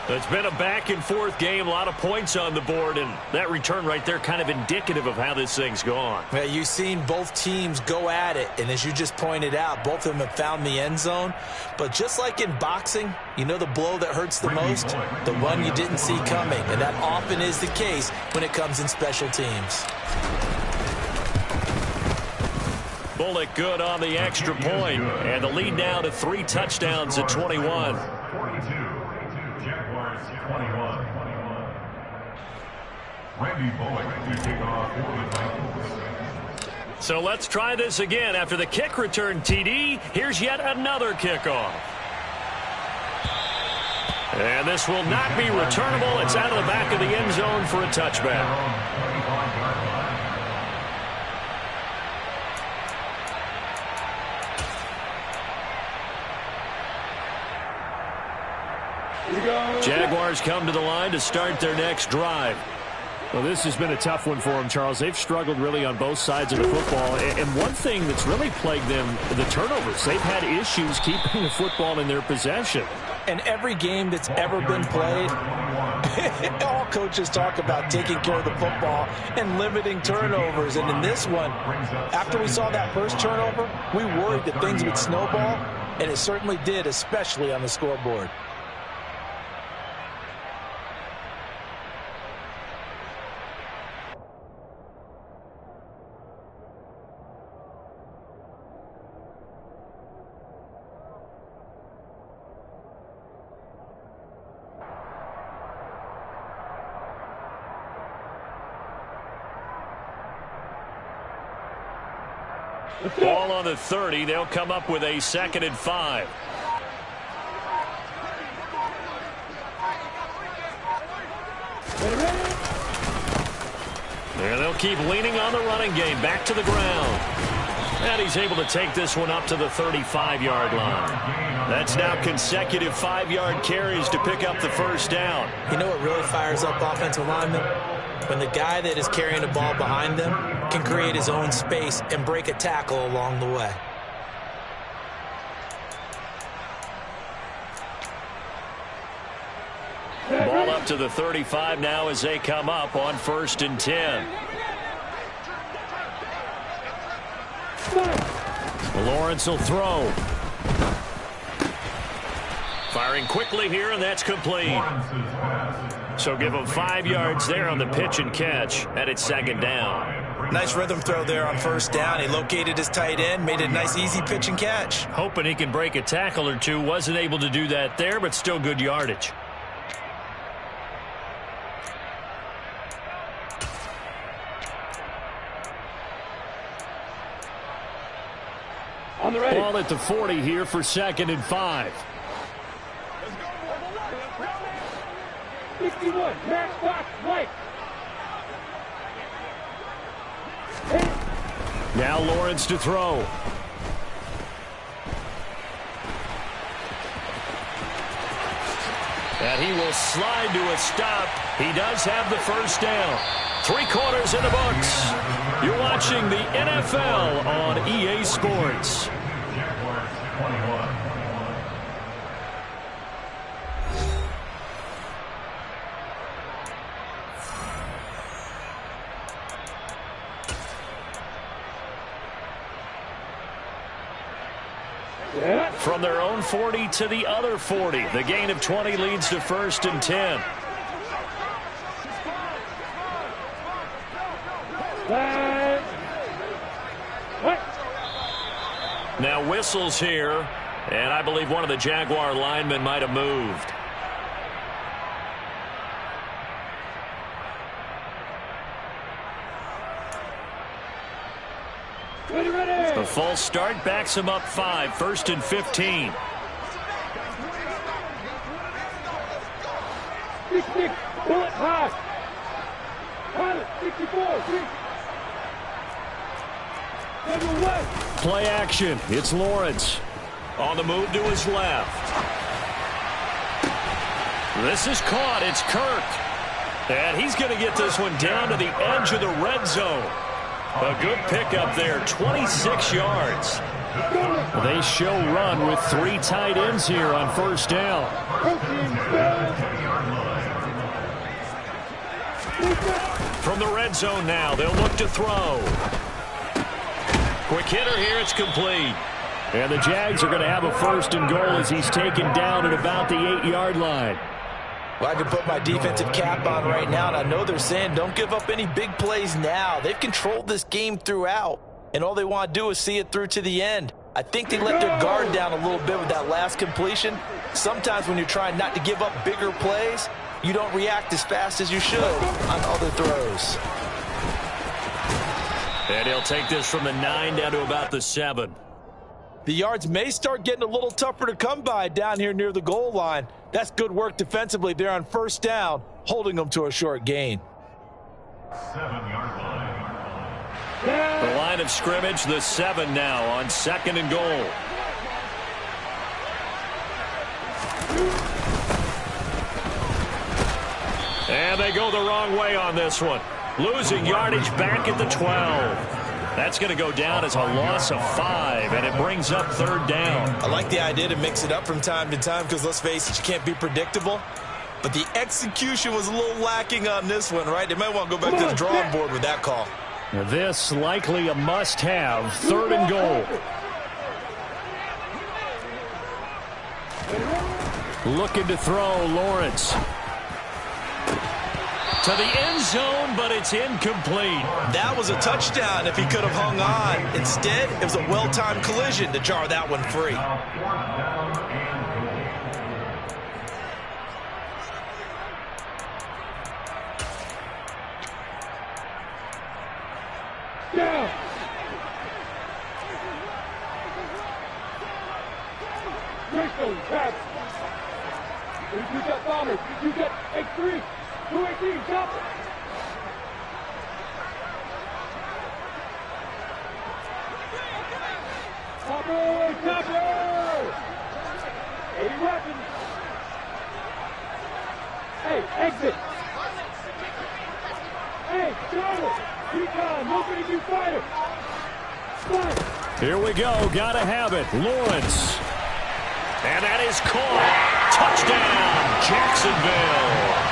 [SPEAKER 2] It's been a back-and-forth game, a lot of points on the board, and that return right there kind of indicative of how this thing's gone.
[SPEAKER 3] Yeah, you've seen both teams go at it, and as you just pointed out, both of them have found the end zone. But just like in boxing, you know the blow that hurts the most? The one you didn't see coming, and that often is the case when it comes in special teams.
[SPEAKER 2] Bullock good on the extra point, and the lead now to 3 touchdowns at 21.
[SPEAKER 4] 42. Jaguars 21. Randy Bullock to kick off for the Titans.
[SPEAKER 2] So let's try this again. After the kick return TD, here's yet another kickoff. And this will not be returnable. It's out of the back of the end zone for a touchback. Jaguars come to the line to start their next drive.
[SPEAKER 7] Well, this has been a tough one for them, Charles. They've struggled really on both sides of the football. And one thing that's really plagued them, the turnovers. They've had issues keeping the football in their possession.
[SPEAKER 6] And every game that's ever been played, all coaches talk about taking care of the football and limiting turnovers. And in this one, after we saw that first turnover, we worried that things would snowball, and it certainly did, especially on the scoreboard.
[SPEAKER 2] Ball on the 30. They'll come up with a 2nd and 5. There they'll keep leaning on the running game. Back to the ground. And he's able to take this one up to the 35-yard line. That's now consecutive 5-yard carries to pick up the first down.
[SPEAKER 3] You know what really fires up offensive linemen? When the guy that is carrying the ball behind them can create his own space and break a tackle along the way.
[SPEAKER 2] Ball up to the 35 now as they come up on 1st and 10. Lawrence will throw. Firing quickly here, and that's complete. So give him 5 yards there on the pitch and catch, and it's 2nd down.
[SPEAKER 3] Nice rhythm throw there on 1st down. He located his tight end, made it a nice easy pitch and catch.
[SPEAKER 2] Hoping he can break a tackle or two. Wasn't able to do that there, but still good yardage.
[SPEAKER 7] On the ready.
[SPEAKER 2] Ball at the 40 here for 2nd and 5.
[SPEAKER 5] 61, match box, right.
[SPEAKER 2] Now Lawrence to throw. And he will slide to a stop. He does have the first down. 3 quarters in the books. You're watching the NFL on EA Sports.
[SPEAKER 4] Jaguars 21.
[SPEAKER 2] From their own 40 to the other 40. The gain of 20 leads to 1st and 10. Now whistles here, and I believe one of the Jaguar linemen might have moved. The false start backs him up 5, 1st and 15.
[SPEAKER 5] Bullet high. 64, 3.
[SPEAKER 2] Play action. It's Lawrence. On the move to his left. This is caught. It's Kirk. And he's going to get this one down to the edge of the red zone. A good pickup there, 26 yards. They show run with 3 tight ends here on first down. From the red zone now, they'll look to throw. Quick hitter here, it's complete. And the Jags are going to have a first and goal as he's taken down at about the 8-yard line.
[SPEAKER 6] Well, I can put my defensive cap on right now, and I know they're saying don't give up any big plays now. They've controlled this game throughout, and all they want to do is see it through to the end. I think they let their guard down a little bit with that last completion. Sometimes when you're trying not to give up bigger plays, you don't react as fast as you should on other throws.
[SPEAKER 2] And he'll take this from the 9 down to about the 7.
[SPEAKER 6] The yards may start getting a little tougher to come by down here near the goal line. That's good work defensively there on first down, holding them to a short gain.
[SPEAKER 4] 7-yard line.
[SPEAKER 2] The line of scrimmage, the 7 now on second and goal. And they go the wrong way on this one. Losing yardage back at the 12. That's going to go down as a loss of 5, and it brings up third down.
[SPEAKER 6] I like the idea to mix it up from time to time because, let's face it, you can't be predictable. But the execution was a little lacking on this one, right? They might want to go back to the drawing board with that call.
[SPEAKER 2] This likely a must-have, third and goal. Looking to throw, Lawrence. To the end zone, but it's incomplete.
[SPEAKER 6] That was a touchdown if he could have hung on. Instead, it was a well-timed collision to jar that one free.
[SPEAKER 5] Down. Great zone, pass. You got Thomas. You got X3. 218, chop it. Topper! 80 weapons. Hey, exit. Hey, Charlie. Recon, nobody can fight it.
[SPEAKER 2] Here we go, gotta have it. Lawrence. And that is caught. Touchdown, Jacksonville.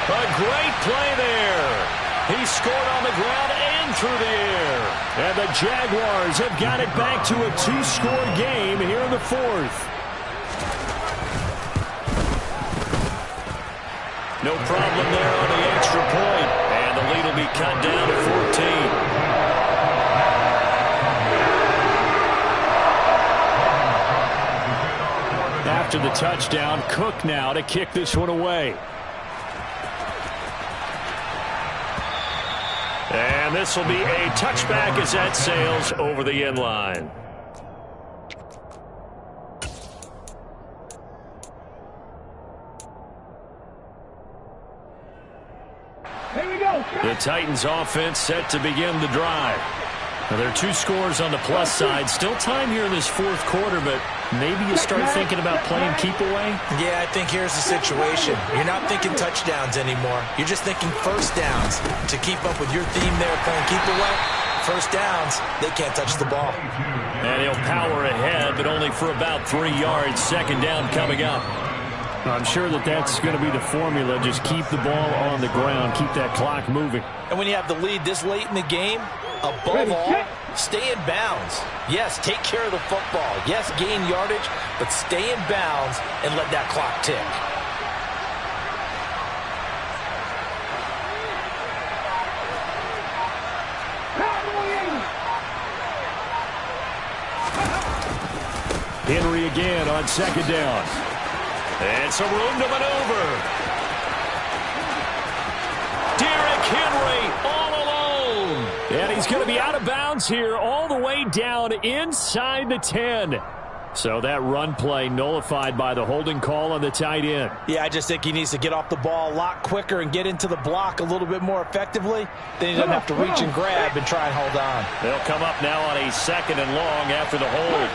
[SPEAKER 2] A great play there. He scored on the ground and through the air. And the Jaguars have got it back to a 2-score game here in the 4th. No problem there on the extra point. And the lead will be cut down to 14. After the touchdown, Cook now to kick this one away. And this will be a touchback as that sails over the end line.
[SPEAKER 5] Here we go.
[SPEAKER 2] The Titans offense set to begin the drive. Now, there are 2 scores on the plus side. Still time here in this 4th quarter, but maybe you start thinking about playing keep away?
[SPEAKER 6] Yeah, I think here's the situation. You're not thinking touchdowns anymore. You're just thinking first downs. To keep up with your theme there, playing keep away, first downs, they can't touch the ball.
[SPEAKER 2] And he'll power ahead, but only for about 3 yards. Second down coming up. I'm sure that's going to be the formula. Just keep the ball on the ground. Keep that clock moving.
[SPEAKER 6] And when you have the lead this late in the game, above all, stay in bounds. Yes, take care of the football. Yes, gain yardage, but stay in bounds and let that clock tick.
[SPEAKER 2] Henry again on second down. And some room to maneuver. Derrick Henry all alone. And he's going to be out of bounds here all the way down inside the 10. So that run play nullified by the holding call on the tight end.
[SPEAKER 6] Yeah, I just think he needs to get off the ball a lot quicker and get into the block a little bit more effectively. Then he doesn't have to reach and grab and try and hold on.
[SPEAKER 2] They'll come up now on a second and long after the hold.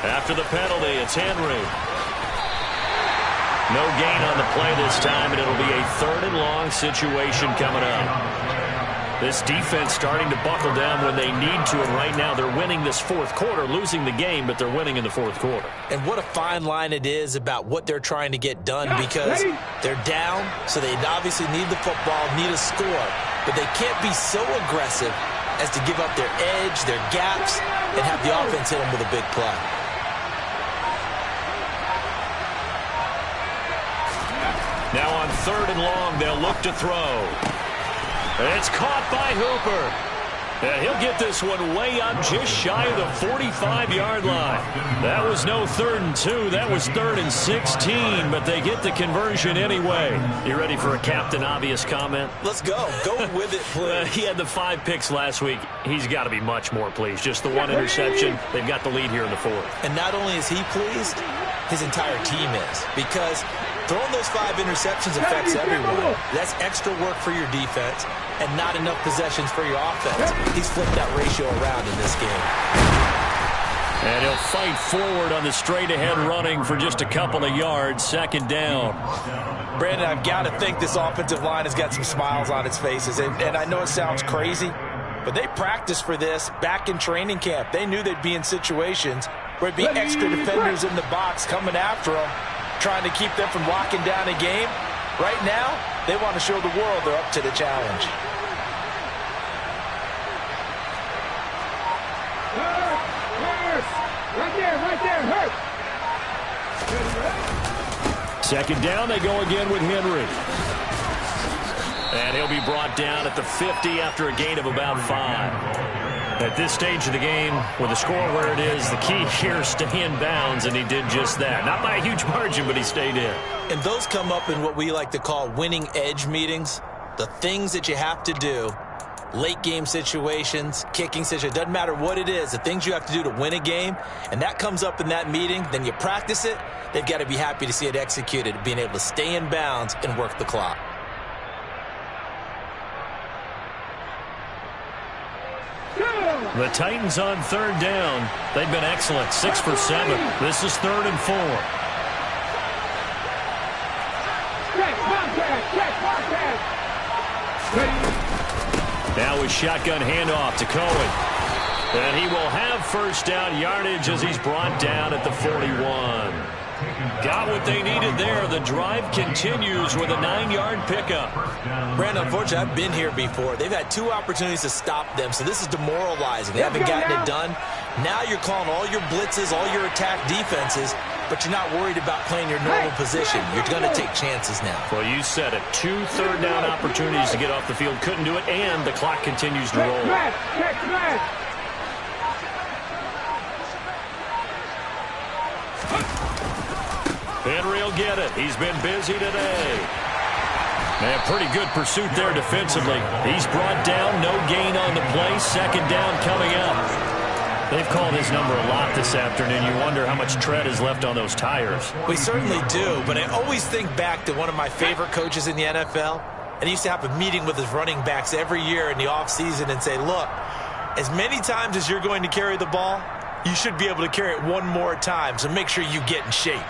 [SPEAKER 2] After the penalty, it's Henry. No gain on the play this time, and it'll be a 3rd and long situation coming up. This defense starting to buckle down when they need to, and right now they're winning this 4th quarter, losing the game, but they're winning in the 4th quarter.
[SPEAKER 3] And what a fine line it is about what they're trying to get done, because they're down, so they obviously need the football, need a score, but they can't be so aggressive as to give up their edge, their gaps, and have the offense hit them with a big play.
[SPEAKER 2] Now on 3rd and long, they'll look to throw. It's caught by Hooper. And he'll get this one way up just shy of the 45-yard line. That was no 3rd and 2. That was 3rd and 16, but they get the conversion anyway. You ready for a Captain Obvious comment?
[SPEAKER 3] Let's go. Go with it, please.
[SPEAKER 2] He had the 5 picks last week. He's got to be much more pleased. Just the 1 interception. They've got the lead here in the 4th.
[SPEAKER 3] And not only is he pleased, his entire team is. Because throwing those 5 interceptions affects everyone. That's extra work for your defense and not enough possessions for your offense. He's flipped that ratio around in this game.
[SPEAKER 2] And he'll fight forward on the straight-ahead running for just a couple of yards. 2nd down.
[SPEAKER 6] Brandon, I've got to think this offensive line has got some smiles on its faces. And I know it sounds crazy, but they practiced for this back in training camp. They knew they'd be in situations where it'd be extra defenders in the box coming after them, trying to keep them from locking down a game. Right now, they want to show the world they're up to the challenge.
[SPEAKER 5] Right there, hurt.
[SPEAKER 2] 2nd down, they go again with Henry. And he'll be brought down at the 50 after a gain of about 5. At this stage of the game, with the score where it is, the key here is stay in bounds, and he did just that. Not by a huge margin, but he stayed in.
[SPEAKER 3] And those come up in what we like to call winning edge meetings. The things that you have to do, late game situations, kicking situations, doesn't matter what it is, the things you have to do to win a game, and that comes up in that meeting, then you practice it, they've got to be happy to see it executed, being able to stay in bounds and work the clock.
[SPEAKER 2] The Titans on 3rd down. They've been excellent, 6 for 7. This is 3rd and 4. Now with shotgun handoff to Cohen. And he will have 1st down yardage as he's brought down at the 41. Got what they needed there. The drive continues with a 9-yard pickup.
[SPEAKER 3] Brandon, unfortunately, I've been here before. They've had 2 opportunities to stop them, so this is demoralizing. They haven't gotten it done. Now you're calling all your blitzes, all your attack defenses, but you're not worried about playing your normal position. You're going to take chances now.
[SPEAKER 2] Well, you said it. 2 third-down opportunities to get off the field. Couldn't do it, and the clock continues to roll. Henry will get it. He's been busy today. Man, pretty good pursuit there defensively. He's brought down, no gain on the play. 2nd down coming up. They've called his number a lot this afternoon. You wonder how much tread is left on those tires.
[SPEAKER 3] We certainly do, but I always think back to one of my favorite coaches in the NFL, and he used to have a meeting with his running backs every year in the offseason and say, look, as many times as you're going to carry the ball, you should be able to carry it one more time, so make sure you get in shape.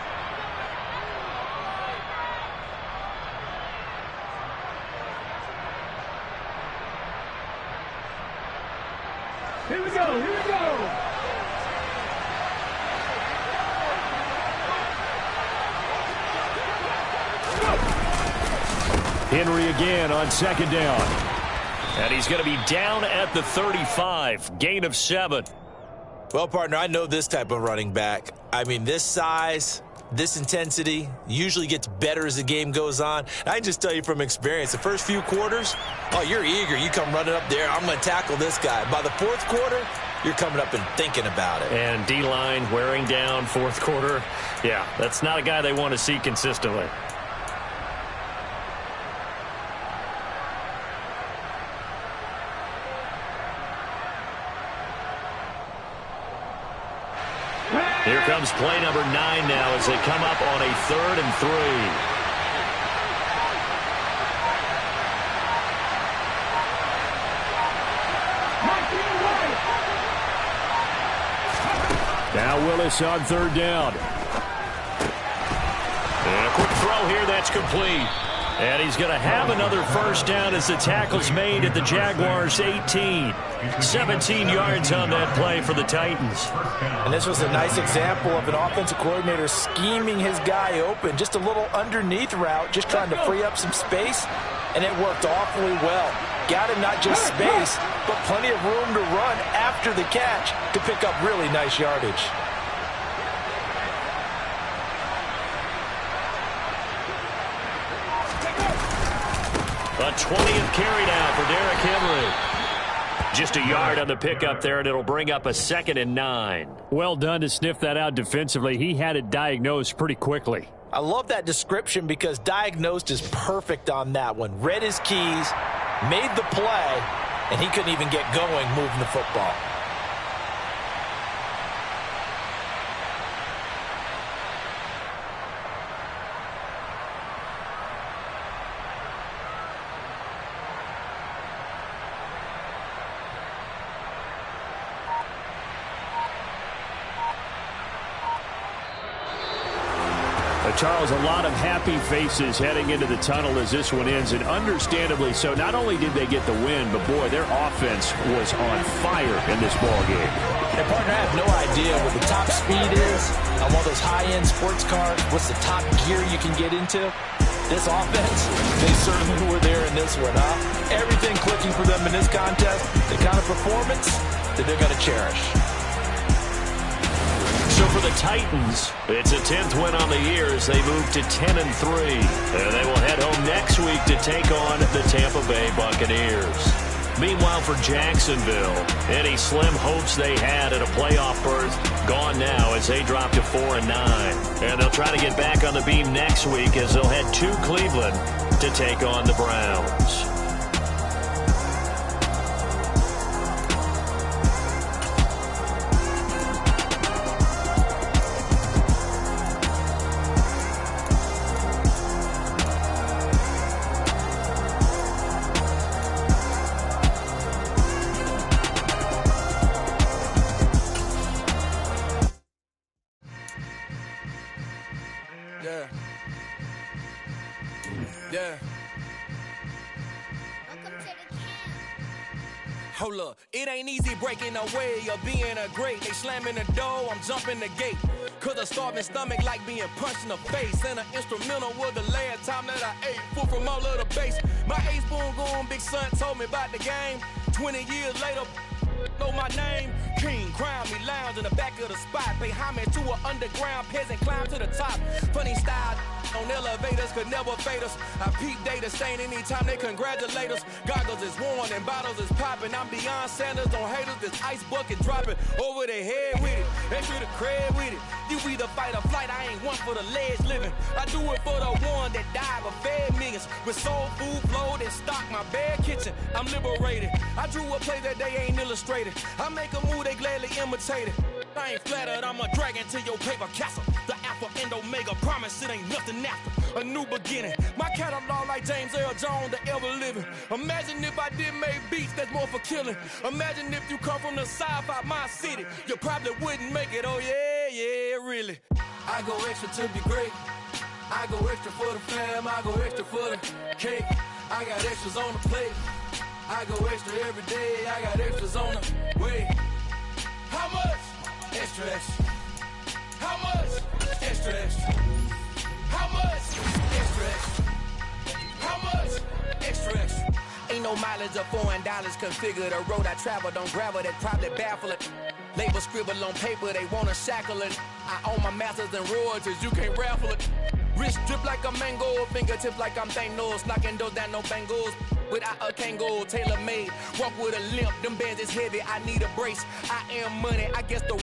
[SPEAKER 5] Here we go, here we go.
[SPEAKER 2] Henry again on 2nd down. And he's going to be down at the 35. Gain of 7.
[SPEAKER 3] Well, partner, I know this type of running back. I mean, this size, this intensity usually gets better as the game goes on. And I can just tell you from experience, the first few quarters, oh, you're eager. You come running up there. I'm going to tackle this guy. By the 4th quarter, you're coming up and thinking about it.
[SPEAKER 2] And D-line wearing down 4th quarter. Yeah, that's not a guy they want to see consistently. Here comes play number 9 now as they come up on a 3rd and 3.
[SPEAKER 7] Now Willis on third down.
[SPEAKER 2] And a quick throw here, that's complete. And he's going to have another first down as the tackle's made at the Jaguars' 18. 17 yards on that play for the Titans.
[SPEAKER 6] And this was a nice example of an offensive coordinator scheming his guy open. Just a little underneath route, just trying to free up some space, and it worked awfully well. Got him not just space, but plenty of room to run after the catch to pick up really nice yardage.
[SPEAKER 2] A 20th carry now for Derrick Henry. Just a yard on the pickup there, and it'll bring up a 2nd and 9.
[SPEAKER 7] Well done to sniff that out defensively. He had it diagnosed pretty quickly.
[SPEAKER 6] I love that description because diagnosed is perfect on that one. Read his keys, made the play, and he couldn't even get going moving the football.
[SPEAKER 7] Charles, a lot of happy faces heading into the tunnel as this one ends, and understandably so. Not only did they get the win, but boy, their offense was on fire in this ball game.
[SPEAKER 6] And partner, I have no idea what the top speed is on one of those high-end sports cars. What's the top gear you can get into? This offense, they certainly were there in this one, huh? Everything clicking for them in this contest, the kind of performance that they're going to cherish.
[SPEAKER 2] So for the Titans, it's a 10th win on the year as they move to 10-3. And they will head home next week to take on the Tampa Bay Buccaneers. Meanwhile, for Jacksonville, any slim hopes they had at a playoff berth gone now as they drop to 4-9. And they'll try to get back on the beam next week as they'll head to Cleveland to take on the Browns.
[SPEAKER 1] Hold up, it ain't easy breaking away or being a great. They slamming the door, I'm jumping the gate. Cause a starving stomach like being punched in the face. And an instrumental was the last time that I ate food from all of the base. My ace boom going big son told me about the game. 20 years later, know my name. King, crown me, lounge in the back of the spot. Pay homage to an underground peasant, climb to the top. Funny style on elevators could never fade us. I peep data stain anytime they congratulate us. Goggles is worn and bottles is popping. I'm Deion Sanders on haters, this ice bucket dropping over their head with it. Extra the cred with it. You either fight or flight, I ain't one for the ledge living. I do it for the one that died but fed millions. With soul food flowed and stock my bare kitchen. I'm liberated. I drew a play that they ain't illustrated. I make a move, they gladly imitate it. I ain't flattered, I'm a dragon to your paper castle. The Alpha and Omega, promise it ain't nothing after. A new beginning. My catalog like James Earl Jones, the ever living. Imagine if I did make beats that's more for killing. Imagine if you come from the sci-fi, my city. You probably wouldn't make it, oh yeah, really. I go extra to be great. I go extra for the fam, I go extra for the cake. I got extras on the plate. I go extra every day, I got extras on the way. How much? Extra, extra. How much? Extra, extra. How much? Extra, extra. How much? Extra, extra. Ain't no mileage of $4 configure the road I travel. Don't gravel that probably baffle it. Label scribble on paper, they wanna shackle it. I own my masters and royalties, you can't raffle it. Wrist drip like a mango, fingertips like I'm Thanos. Knocking those down, no bangles. Without a Kango, tailor-made. Walk with a limp, them bands is heavy, I need a brace. I am money, I guess the